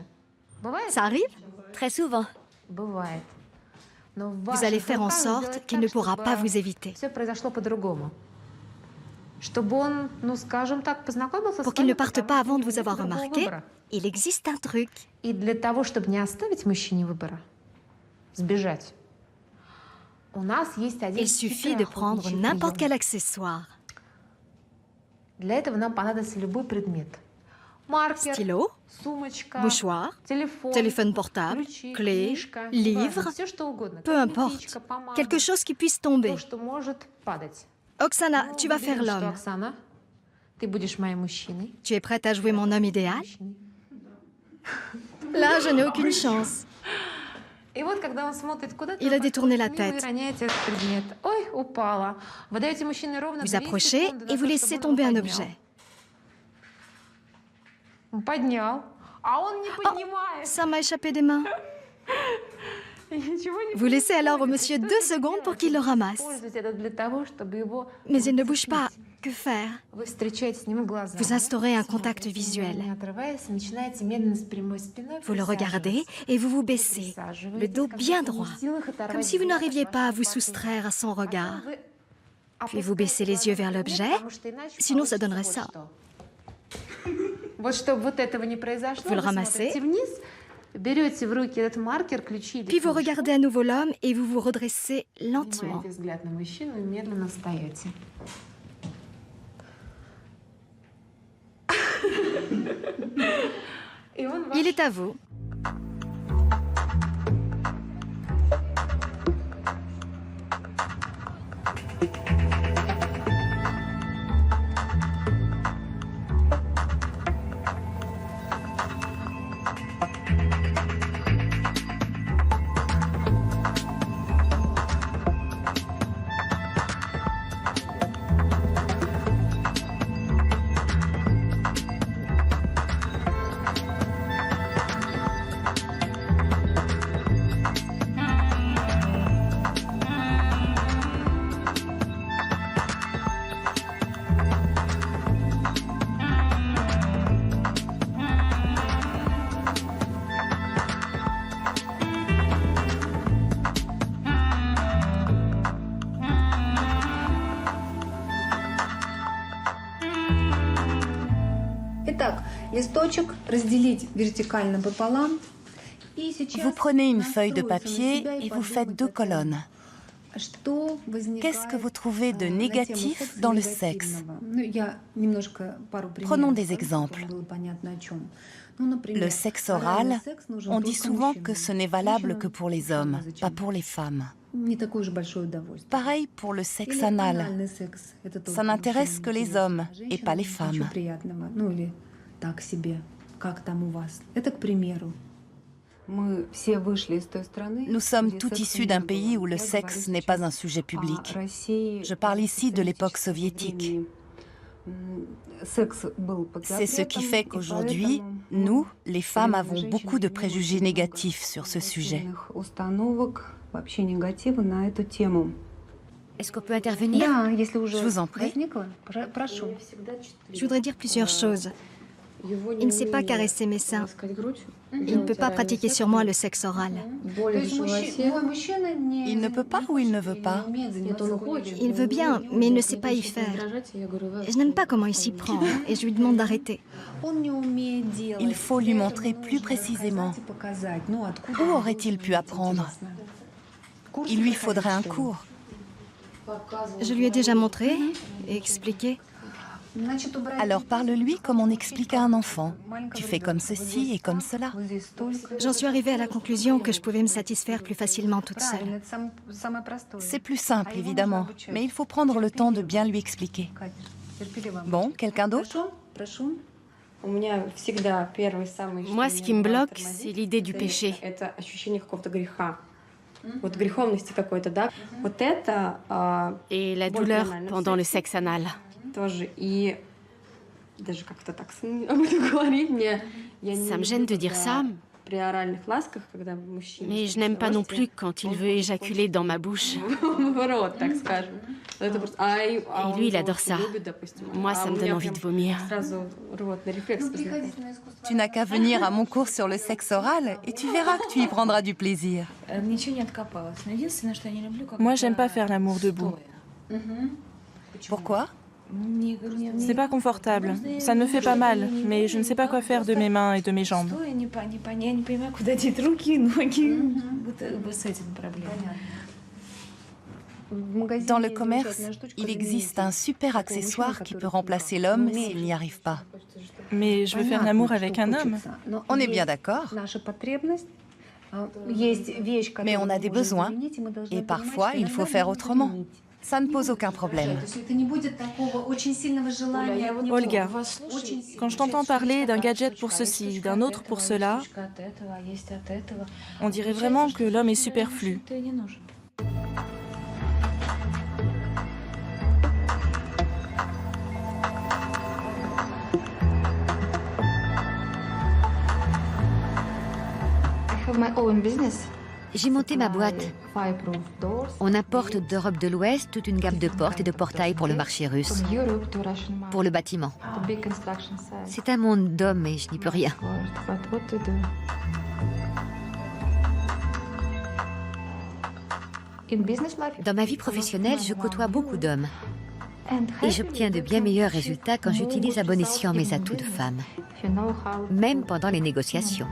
Speaker 6: Ça arrive? Très souvent. Vous allez faire en sorte qu'il ne pourra pas vous éviter. Pour qu'il ne parte pas avant de vous avoir remarqué, il existe un truc.
Speaker 9: И для того, чтобы не оставить мужчине выбора, сбежать, у нас есть один
Speaker 6: Il suffit de prendre n'importe quel accessoire.
Speaker 9: Для этого нам понадобится любой предмет. Маркер,
Speaker 6: Stylo,
Speaker 9: сумочка,
Speaker 6: mouchoir,
Speaker 9: téléphone,
Speaker 6: téléphone portable,
Speaker 9: ключи,
Speaker 6: clé,
Speaker 9: книжка,
Speaker 6: livre,
Speaker 9: все что угодно.
Speaker 6: peu importe. Quelque chose qui puisse tomber.
Speaker 9: То, что может падать.
Speaker 6: Oksana, tu vas faire l'homme.
Speaker 9: Оксана, ты будешь моим мужчиной.
Speaker 6: Tu es prête à jouer mon homme idéal? Là, je n'ai aucune chance.
Speaker 9: И вот, когда он смотрит куда-то,
Speaker 6: Il a détourné la
Speaker 9: вы
Speaker 6: tête.
Speaker 9: роняете этот предмет. Ой, упала. Вы даете мужчине ровно
Speaker 6: Vous
Speaker 9: 2
Speaker 6: approchez
Speaker 9: секунды на
Speaker 6: et
Speaker 9: то,
Speaker 6: vous laissez
Speaker 9: чтобы он
Speaker 6: tomber un
Speaker 9: поднял.
Speaker 6: objet.
Speaker 9: Он поднял, а он не поднимает.
Speaker 6: Ça m'a échappé des mains. Vous laissez alors au monsieur 2 secondes pour qu'il le ramasse.
Speaker 9: Используйте это для того, чтобы его
Speaker 6: Mais il ne bouge pas. Que faire?
Speaker 9: Вы встречаетесь с ним глазами.
Speaker 6: Vous instaurez un contact visuel.
Speaker 9: Не отрываясь, начинаете медленно с прямой спиной
Speaker 6: Vous le regardez et vous vous baissez, le dos bien droit, comme si vous n'arriviez pas à vous soustraire à son regard. Puis vous baissez les yeux vers l'objet, sinon ça donnerait ça.
Speaker 9: Вот чтобы вот этого не произошло,
Speaker 6: Vous le
Speaker 9: вы
Speaker 6: ramassez.
Speaker 9: смотрите вниз, берете в руки этот маркер, ключи или
Speaker 6: Puis vous
Speaker 9: ручку,
Speaker 6: regardez à nouveau l'homme et vous vous redressez lentement.
Speaker 9: поднимаете взгляд на мужчину и медленно встаете. И он ваш.
Speaker 6: Il est à vous.
Speaker 14: Итак, листочек разделить вертикально пополам. И сейчас
Speaker 3: Vous prenez une feuille de
Speaker 14: настроиться на
Speaker 3: papier
Speaker 14: себя
Speaker 3: et vous
Speaker 14: подумать
Speaker 3: faites deux
Speaker 14: о том,
Speaker 3: colonnes.
Speaker 14: что возникает,
Speaker 3: Qu'est-ce que vous trouvez de
Speaker 14: на тему
Speaker 3: négatif
Speaker 14: секса
Speaker 3: dans le
Speaker 14: негативного.
Speaker 3: sexe?
Speaker 14: Ну, я немножко пару примеров,
Speaker 3: Prenons des
Speaker 14: чтобы
Speaker 3: exemples.
Speaker 14: было понятно о чем. Ну, например,
Speaker 3: Le sexe
Speaker 14: оральный
Speaker 3: oral,
Speaker 14: секс нужен
Speaker 3: on dit
Speaker 14: только
Speaker 3: souvent
Speaker 14: мужчинам.
Speaker 3: que ce n'est valable
Speaker 14: Женщинам
Speaker 3: que pour les hommes,
Speaker 14: зачем?
Speaker 3: pas pour les femmes.
Speaker 14: Не такое же большое удовольствие.
Speaker 3: Pareil pour le sexe
Speaker 14: Или
Speaker 3: anal.
Speaker 14: анальный секс. Это
Speaker 3: Ça
Speaker 14: только
Speaker 3: n'intéresse
Speaker 14: мужчинам
Speaker 3: que les
Speaker 14: интересно,
Speaker 3: hommes
Speaker 14: а
Speaker 3: et pas les
Speaker 14: женщинам ничего
Speaker 3: femmes.
Speaker 14: приятного. Ну или так себе. Как там у вас? Это к примеру. Мы все вышли из той страны.
Speaker 3: Nous sommes
Speaker 14: где
Speaker 3: tous
Speaker 14: секса
Speaker 3: issus
Speaker 14: не
Speaker 3: d'un
Speaker 14: было.
Speaker 3: pays où le
Speaker 14: Я
Speaker 3: sexe
Speaker 14: говорю
Speaker 3: n'est pas
Speaker 14: сейчас
Speaker 3: un sujet
Speaker 14: о
Speaker 3: public.
Speaker 14: России
Speaker 3: Je parle ici de l'époque
Speaker 14: социалистического
Speaker 3: soviétique.
Speaker 14: времени. Секс был под
Speaker 3: C'est ce qui
Speaker 14: запретом,
Speaker 3: fait
Speaker 14: и
Speaker 3: qu'aujourd'hui,
Speaker 14: поэтому
Speaker 3: nous, les femmes,
Speaker 14: современные
Speaker 3: avons
Speaker 14: женщины
Speaker 3: beaucoup de
Speaker 14: имеют
Speaker 3: préjugés
Speaker 14: очень много
Speaker 3: négatifs sur ce sujet.
Speaker 14: негативных установок, вообще негатива на эту тему.
Speaker 2: Est-ce qu'on peut intervenir?
Speaker 14: Да, если уже
Speaker 3: Je vous en prie.
Speaker 14: возникло, прошу.
Speaker 6: Je voudrais dire plusieurs choses. Il ne sait pas caresser mes seins. Il ne peut pas pratiquer sur moi le sexe oral.
Speaker 3: Il ne peut pas ou il ne veut pas?
Speaker 6: Il veut bien, mais il ne sait pas y faire. Je n'aime pas comment il s'y prend et je lui demande d'arrêter.
Speaker 3: Il faut lui montrer plus précisément. Où aurait-il pu apprendre? Il lui faudrait un cours.
Speaker 6: Je lui ai déjà montré et expliqué.
Speaker 3: Alors parle-lui comme on explique à un enfant. Tu fais comme ceci et comme cela.
Speaker 6: J'en suis arrivée à la conclusion que je pouvais me satisfaire plus facilement toute seule.
Speaker 3: C'est plus simple, évidemment, mais il faut prendre le temps de bien lui expliquer. Bon, quelqu'un d'autre?
Speaker 1: Moi, ce qui me bloque, c'est l'idée du péché. Et la douleur pendant le sexe anal. Ça me gêne de dire ça, mais je n'aime pas non plus quand il veut éjaculer dans ma bouche. Et lui, il adore ça. Moi, ça me donne envie de vomir.
Speaker 3: Tu n'as qu'à venir à mon cours sur le sexe oral et tu verras que tu y prendras du plaisir.
Speaker 11: Moi, j'aime pas faire l'amour debout.
Speaker 3: Pourquoi?
Speaker 11: Ce n'est pas confortable. Ça me fait pas mal, mais je ne sais pas quoi faire de mes mains et de mes jambes.
Speaker 3: Dans le commerce, il existe un super accessoire qui peut remplacer l'homme s'il n'y arrive pas.
Speaker 11: Mais je veux faire l'amour avec un homme.
Speaker 3: On est bien d'accord. Mais on a des besoins et parfois il faut faire autrement. Ça ne pose aucun problème.
Speaker 11: Olga, quand je t'entends parler d'un gadget pour ceci, d'un autre pour cela, on dirait vraiment que l'homme est superflu.
Speaker 2: J'ai monté ma boîte. On importe d'Europe de l'Ouest toute une gamme de portes et de portails pour le marché russe, pour le bâtiment. C'est un monde d'hommes et je n'y peux rien. Dans ma vie professionnelle, je côtoie beaucoup d'hommes. Et j'obtiens de bien meilleurs résultats quand j'utilise à bon escient mes atouts de femme, même pendant les négociations.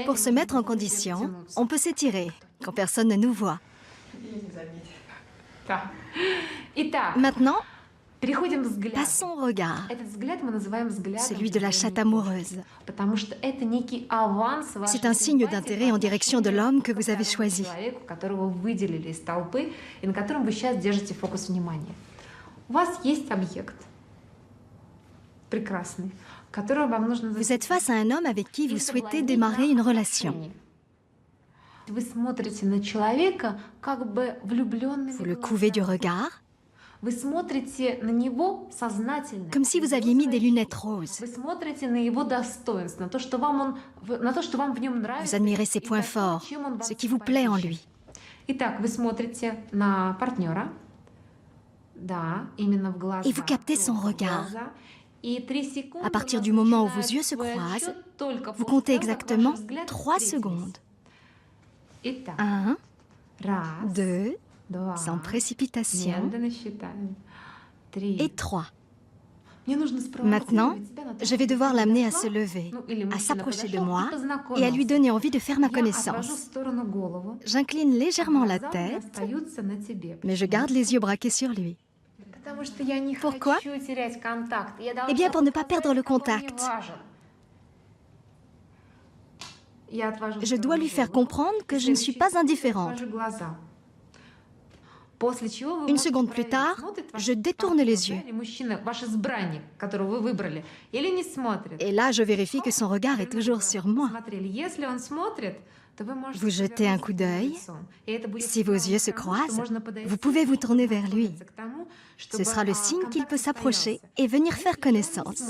Speaker 6: Pour se mettre en condition, on peut s'étirer quand personne ne nous voit. Maintenant, passons au regard, celui de la chatte amoureuse. C'est un signe d'intérêt en direction de l'homme que vous avez choisi. Vous êtes face à un homme avec qui vous souhaitez démarrer une relation. Vous le couvez du regard, comme si vous aviez mis des lunettes roses. Vous admirez ses points forts, ce qui vous plaît en lui. Et vous captez son regard. À partir du moment où vos yeux se croisent, vous comptez exactement 3 secondes. 1, 2, sans précipitation, et 3. Maintenant, je vais devoir l'amener à se lever, à s'approcher de moi et à lui donner envie de faire ma connaissance. J'incline légèrement la tête, mais je garde les yeux braqués sur lui. Pourquoi? Eh bien, pour ne pas perdre le contact. Je dois lui faire comprendre que je ne suis pas indifférente. Une seconde plus tard, je détourne les yeux. Et là, je vérifie que son regard est toujours sur moi. Vous jetez un coup d'œil. Si vos yeux se croisent, vous pouvez vous tourner vers lui. Ce sera le signe qu'il peut s'approcher et venir faire connaissance.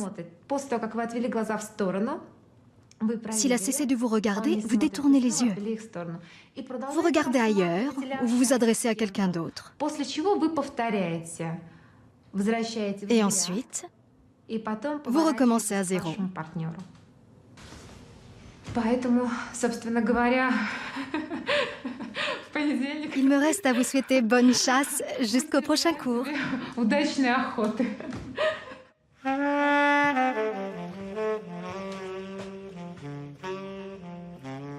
Speaker 6: S'il a cessé de vous regarder, vous détournez les yeux. Vous regardez ailleurs ou vous vous adressez à quelqu'un d'autre. Et ensuite, vous recommencez à zéro. Il me reste à vous souhaiter bonne chasse jusqu'au prochain cours.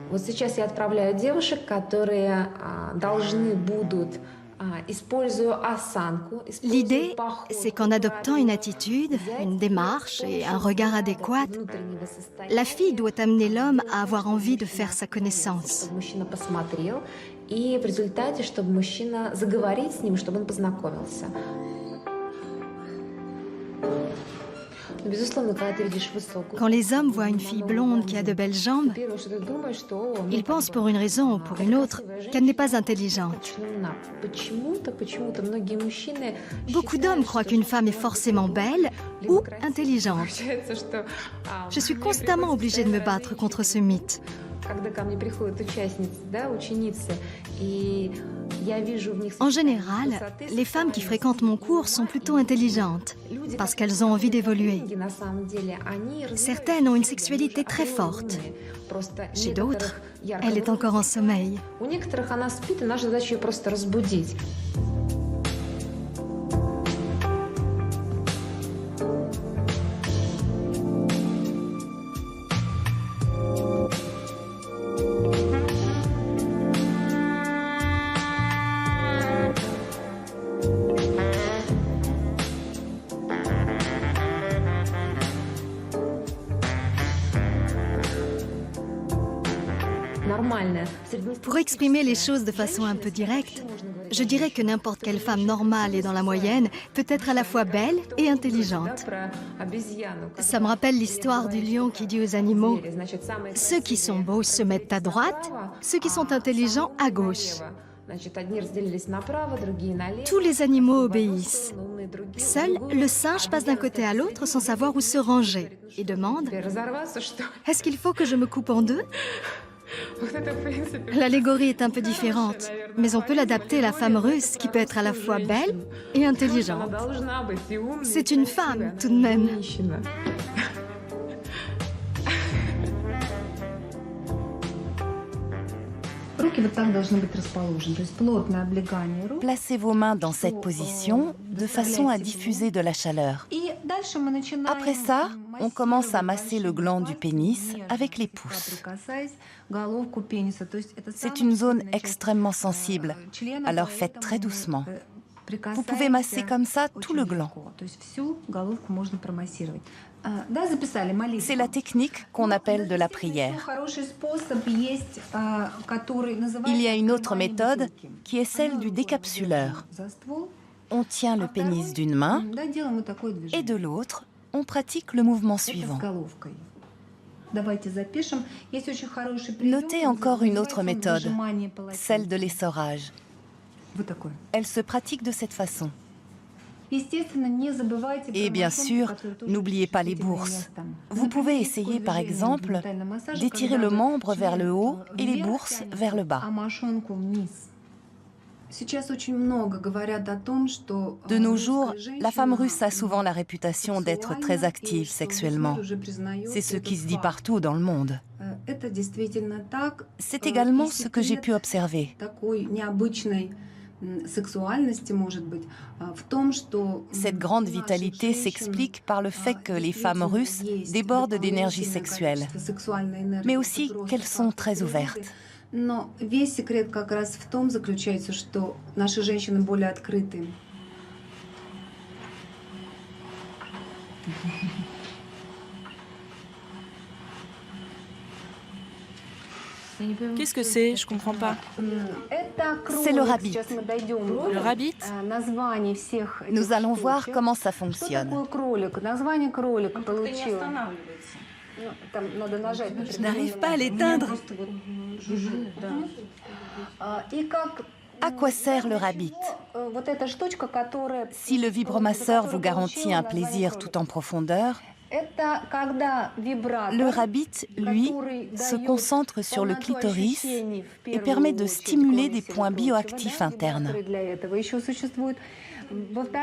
Speaker 14: Вот сейчас я отправляю девушек, которые должны будут, используя осанку,
Speaker 6: L'idée, c'est qu'en adoptant une attitude, une démarche et un regard adéquat, la fille doit amener l'homme à avoir envie de faire sa connaissance.
Speaker 14: чтобы мужчина посмотрел, и в результате, чтобы мужчина заговорить с ним, чтобы он познакомился. Но, безусловно, когда ты видишь высокую...
Speaker 6: Quand les hommes voient une fille blonde qui a de belles jambes,
Speaker 14: Первое, что ты думаешь, что
Speaker 6: ils pensent pour une raison ou pour une autre qu'elle n'est pas intelligente.
Speaker 14: Почему-то многие мужчины
Speaker 6: Beaucoup d'hommes croient qu'une femme est forcément belle ou intelligente.
Speaker 14: считают, что
Speaker 6: Je suis constamment obligée de me battre contre ce mythe.
Speaker 14: когда ко мне приходят участницы, да, ученицы, и я вижу в них...
Speaker 6: En général, les femmes qui fréquentent mon cours sont plutôt intelligentes parce qu'elles ont envie d'évoluer.
Speaker 14: На самом деле, они
Speaker 6: Certaines ont une sexualité très forte. Chez d'autres, elle est encore en sommeil.
Speaker 14: У некоторых она спит, и наша задача ее просто разбудить.
Speaker 6: Pour exprimer les choses de façon un peu directe, je dirais que n'importe quelle femme normale et dans la moyenne peut être à la fois belle et intelligente. Ça me rappelle l'histoire du lion qui dit aux animaux « Ceux qui sont beaux se mettent à droite, ceux qui sont intelligents à gauche ». Tous les animaux obéissent. Seul le singe passe d'un côté à l'autre sans savoir où se ranger et demande « Est-ce qu'il faut que je me coupe en deux ?» L'allégorie est un peu différente, mais on peut l'adapter à la femme russe qui peut être à la fois belle et intelligente. C'est une femme, tout de même.
Speaker 3: Placez vos mains dans cette position de façon à diffuser de la chaleur. Après ça, on commence à masser le gland du pénis avec les pouces. C'est une zone extrêmement sensible, alors faites très doucement. Vous pouvez masser comme ça tout le gland. C'est la technique qu'on appelle de la prière. Il y a une autre méthode qui est celle du décapsuleur. On tient le pénis d'une main et de l'autre, on pratique le mouvement suivant. Notez encore une autre méthode, celle de l'essorage. Elle se pratique de cette façon. Et bien sûr, n'oubliez pas les bourses. Vous pouvez essayer par exemple d'étirer le membre vers le haut et les bourses vers le bas. De nos jours, la femme russe a souvent la réputation d'être très active sexuellement. C'est ce qui se dit partout dans le monde. C'est également ce que j'ai pu observer. Cette grande vitalité s'explique par le fait que les femmes russes débordent d'énergie sexuelle, mais aussi qu'elles sont très ouvertes.
Speaker 14: Но весь секрет как раз в том заключается, что наши женщины более открыты.
Speaker 11: Qu'est-ce que c'est? Je comprends pas.
Speaker 3: C'est le rabbit.
Speaker 11: Le rabbit?
Speaker 3: Nous allons voir comment ça fonctionne.
Speaker 6: Je n'arrive pas à l'éteindre.
Speaker 3: À quoi sert le rabbit? Si le vibromasseur vous garantit un plaisir tout en profondeur, le rabbit, lui, se concentre sur le clitoris et permet de stimuler des points bioactifs internes.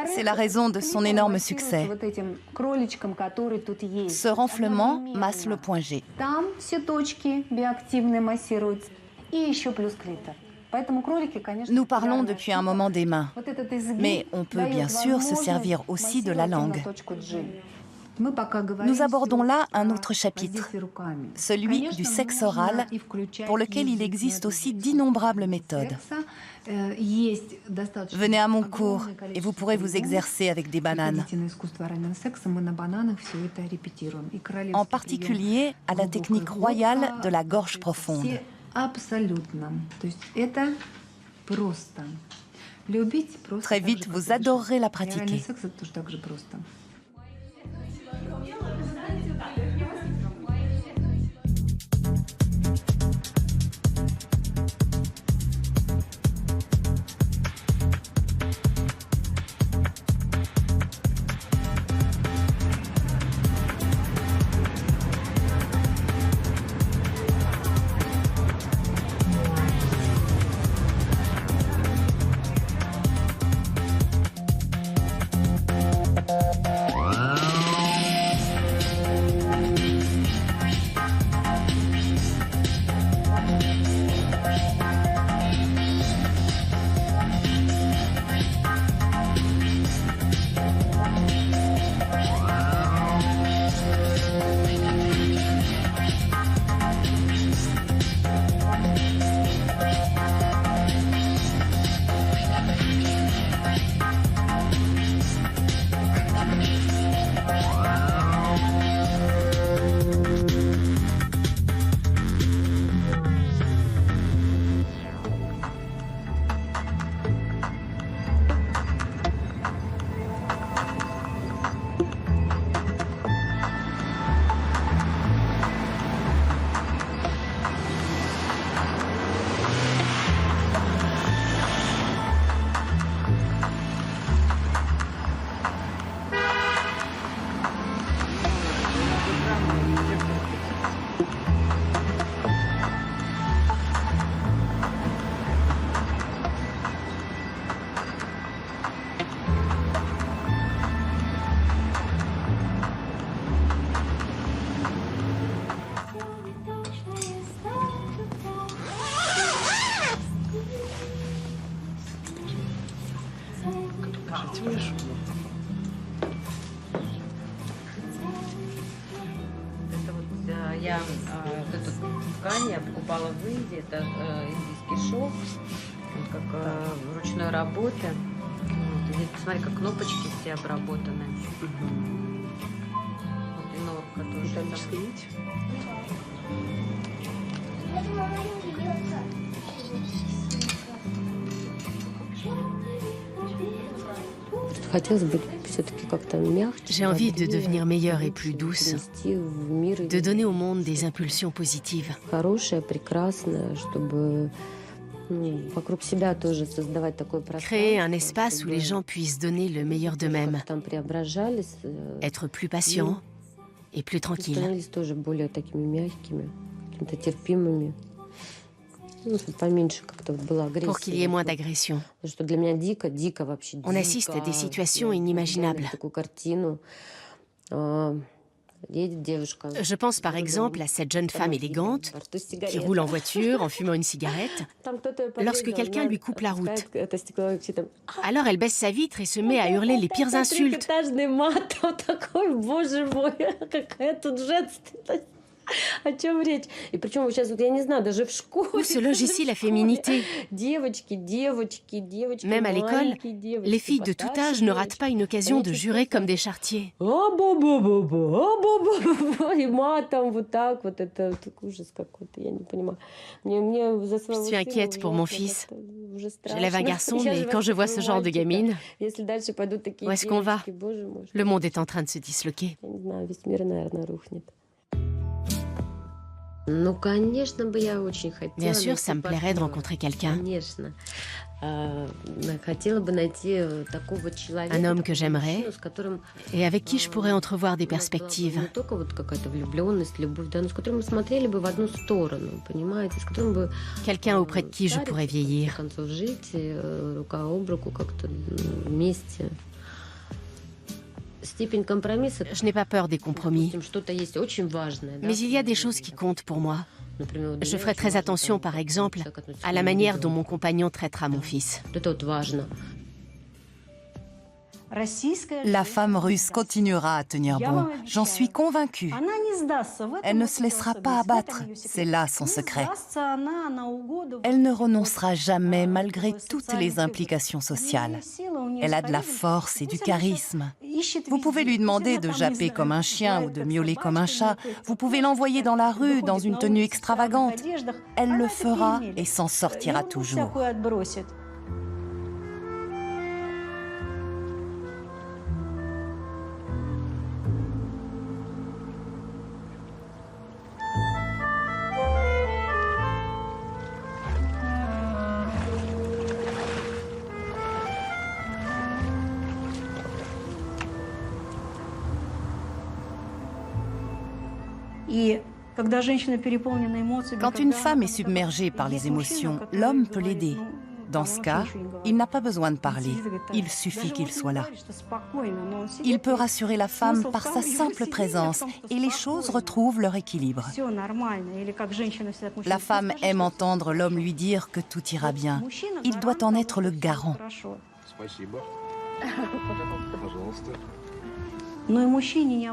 Speaker 3: C'est la raison de son énorme succès. Ce renflement masse le point G. Nous parlons depuis un moment des mains, mais on peut bien sûr se servir aussi de la langue. Nous abordons là un autre chapitre, celui du sexe oral, pour lequel il existe aussi d'innombrables méthodes. Venez à mon cours et vous pourrez vous exercer avec des bananes. En particulier à la technique royale de la gorge profonde. Très vite, vous adorerez la pratiquer.
Speaker 15: Я вот эту ткань я покупала в Индии, это индийский шелк, как ручной работы. Вот, здесь посмотри, как кнопочки все обработаны. Вот и норка тоже. Металлическая нить.
Speaker 1: J'ai envie de devenir meilleure et plus douce, de donner au monde des impulsions positives. Créer un espace où les gens puissent donner le meilleur d'eux-mêmes, être plus patients et plus tranquilles. Pour qu'il y ait moins d'agression. On assiste à des situations inimaginables. Je pense par exemple à cette jeune femme élégante qui roule en voiture en fumant une cigarette lorsque quelqu'un lui coupe la route. Alors elle baisse sa vitre et se met à hurler les pires insultes. Où se loge ici la féminité? Même à l'école, les filles de tout âge ne ratent pas une occasion de jurer comme des charretiers. Je suis inquiète pour mon fils. J'élève un garçon, mais quand je vois ce genre de gamine, où est-ce qu'on va? Le monde est en train de se disloquer. Bien sûr, ça me plairait de rencontrer quelqu'un. Un homme que j'aimerais et avec qui je pourrais entrevoir des perspectives. Quelqu'un auprès de qui je pourrais vieillir. Je n'ai pas peur des compromis. Mais il y a des choses qui comptent pour moi. Je ferai très attention, par exemple, à la manière dont mon compagnon traitera mon fils.
Speaker 3: La femme russe continuera à tenir bon, j'en suis convaincue. Elle ne se laissera pas abattre, c'est là son secret. Elle ne renoncera jamais malgré toutes les implications sociales. Elle a de la force et du charisme. Vous pouvez lui demander de japper comme un chien ou de miauler comme un chat. Vous pouvez l'envoyer dans la rue dans une tenue extravagante. Elle le fera et s'en sortira toujours. Quand une femme est submergée par les émotions, l'homme peut l'aider. Dans ce cas, il n'a pas besoin de parler, il suffit qu'il soit là. Il peut rassurer la femme par sa simple présence et les choses retrouvent leur équilibre. La femme aime entendre l'homme lui dire que tout ira bien. Il doit en être le garant.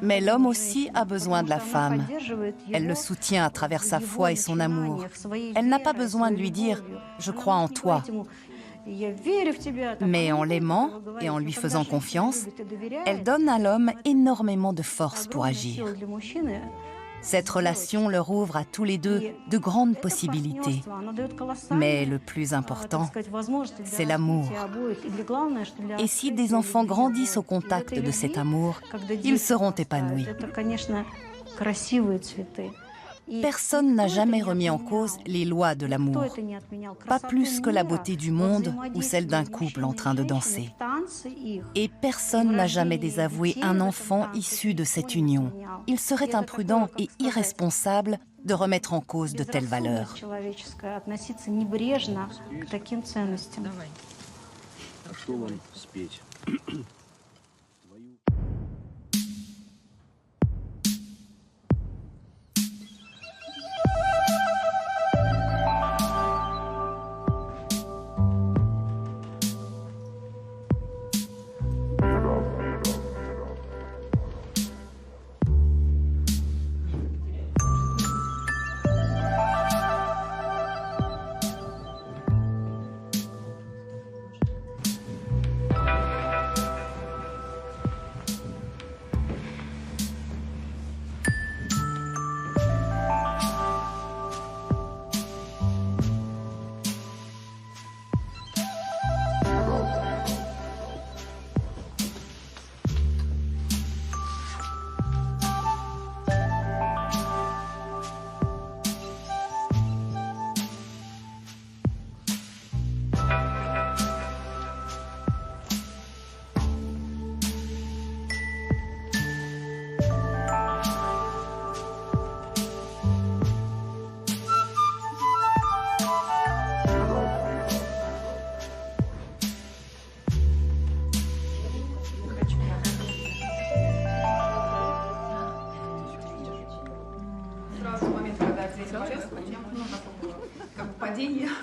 Speaker 3: Mais l'homme aussi a besoin de la femme. Elle le soutient à travers sa foi et son amour. Elle n'a pas besoin de lui dire « je crois en toi ». Mais en l'aimant et en lui faisant confiance, elle donne à l'homme énormément de force pour agir. Cette relation leur ouvre à tous les deux de grandes possibilités. Mais le plus important, c'est l'amour. Et si des enfants grandissent au contact de cet amour, ils seront épanouis. Personne n'a jamais remis en cause les lois de l'amour, pas plus que la beauté du monde ou celle d'un couple en train de danser. Et personne n'a jamais désavoué un enfant issu de cette union. Il serait imprudent et irresponsable de remettre en cause de telles valeurs.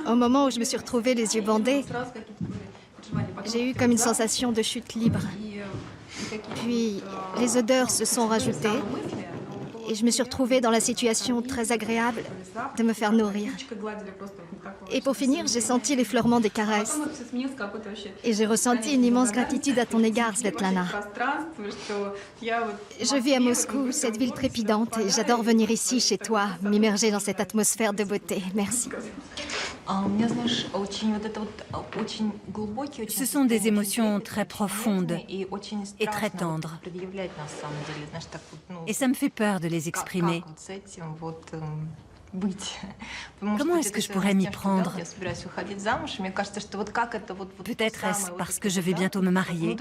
Speaker 6: Au moment où je me suis retrouvée les yeux bandés, j'ai eu comme une sensation de chute libre. Puis les odeurs se sont rajoutées et je me suis retrouvée dans la situation très agréable de me faire nourrir. Et pour finir, j'ai senti l'effleurement des caresses. Et j'ai ressenti une immense gratitude à ton égard, Svetlana. Je vis à Moscou, cette ville trépidante, et j'adore venir ici, chez toi, m'immerger dans cette atmosphère de beauté. Merci.
Speaker 7: Ce sont des émotions très profondes et très tendres. Et ça me fait peur de les exprimer. Comment est-ce que je pourrais m'y prendre? Peut-être est-ce parce que je vais bientôt me marier.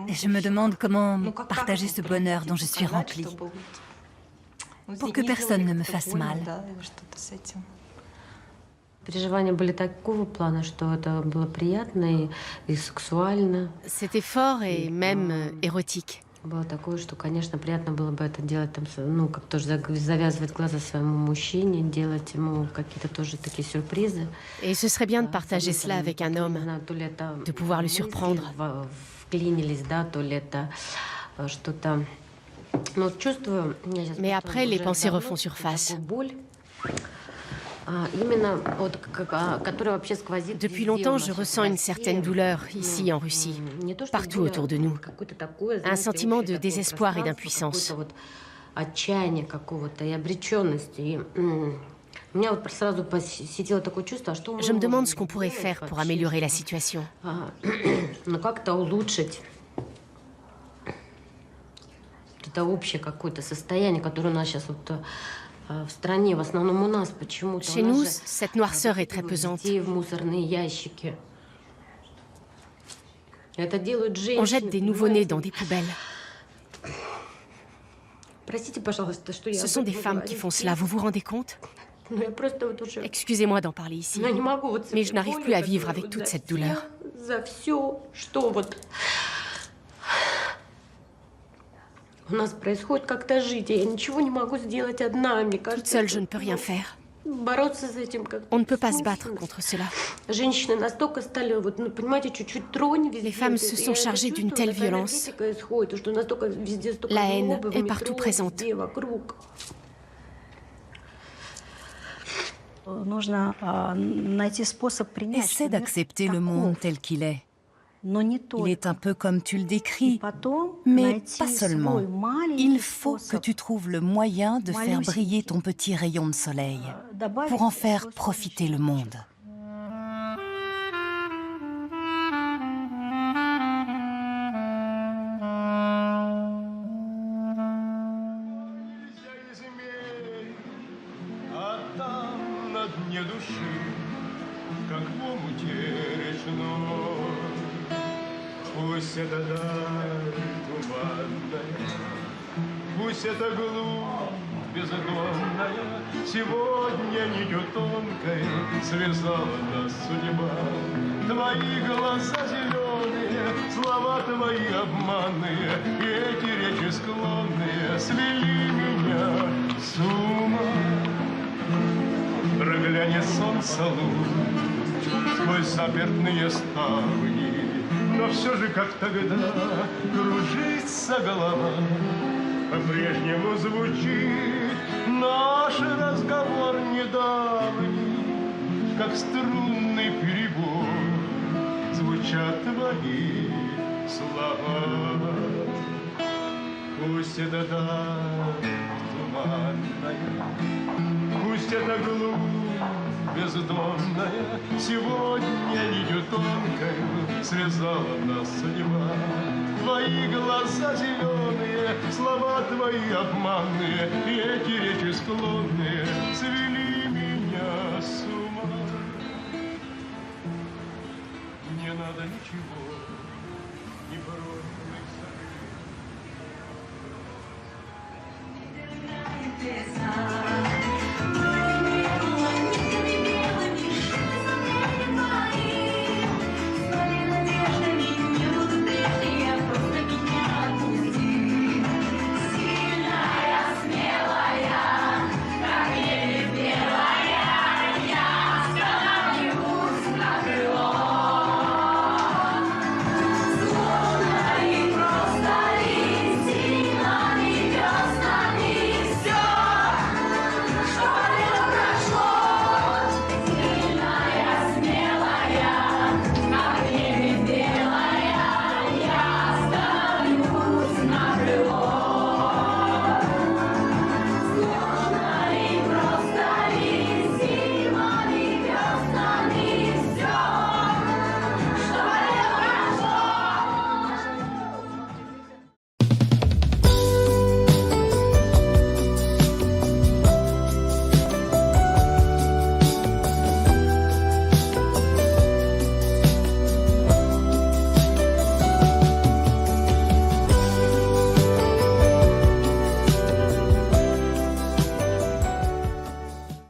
Speaker 7: Et je me demande comment partager ce bonheur dont je suis remplie, pour que personne ne me fasse mal.
Speaker 1: C'était fort et même érotique.
Speaker 15: Было такое, что, конечно, приятно было бы это делать, там, ну, как тоже завязывать глаза своему мужчине, делать ему какие-то тоже такие сюрпризы.
Speaker 1: Et ce serait bien de partager cela avec un homme, de pouvoir le surprendre.
Speaker 15: Вклинились, да, то ли это что-то. Но чувствую.
Speaker 1: Mais après, les pensées refont surface. Depuis longtemps, je ressens une certaine douleur ici en Russie, partout autour de nous. Un sentiment de désespoir et d'impuissance. Je me demande ce qu'on pourrait faire pour améliorer la situation.
Speaker 15: Это общее какое-то состояние, которое у нас сейчас вот в стране, в основном у нас почему-то.
Speaker 1: Chez nous, cette noirceur est très pesante.
Speaker 15: В мусорные ящики. Это делают женщины.
Speaker 1: On jette des nouveau-nés dans des poubelles.
Speaker 15: Простите, пожалуйста, что я.
Speaker 1: Ce sont des femmes qui font cela, vous vous rendez compte? Excusez-moi d'en parler ici, mais je n'arrive plus à vivre avec toute cette douleur.
Speaker 15: За все, что вот у нас происходит, как-то жить. Я ничего не могу сделать одна. Мне кажется,
Speaker 1: toute seule, je ne peux rien faire.
Speaker 15: Бороться с этим как-то.
Speaker 1: On ne peut pas se battre contre cela.
Speaker 15: Женщины настолько стали, вот, ну, понимаете, чуть-чуть тронь везде.
Speaker 1: Les femmes se sont chargées d'une telle violence. La haine est partout présente.
Speaker 3: Essaie d'accepter le monde tel qu'il est. Il est un peu comme tu le décris, mais pas seulement. Il faut que tu trouves le moyen de faire briller ton petit rayon de soleil pour en faire profiter le monde.
Speaker 16: Пусть это даль туманная, пусть это глубь бездонная, сегодня нитью тонкой связала нас судьба. Твои глаза зеленые, слова твои обманные, и эти речи склонные свели меня с ума. Проглянет солнце луч сквозь запертные ставни, но все же, как тогда, кружится голова. По-прежнему звучит наш разговор недавний, как струнный перебор звучат твои слова. Пусть это даль туманная, пусть это глубь бездонная, сегодня нитью тонкой связала нас судьба. Твои глаза зеленые, слова твои обманные, и эти речи склонные свели меня с ума. Не надо ничего, не просить.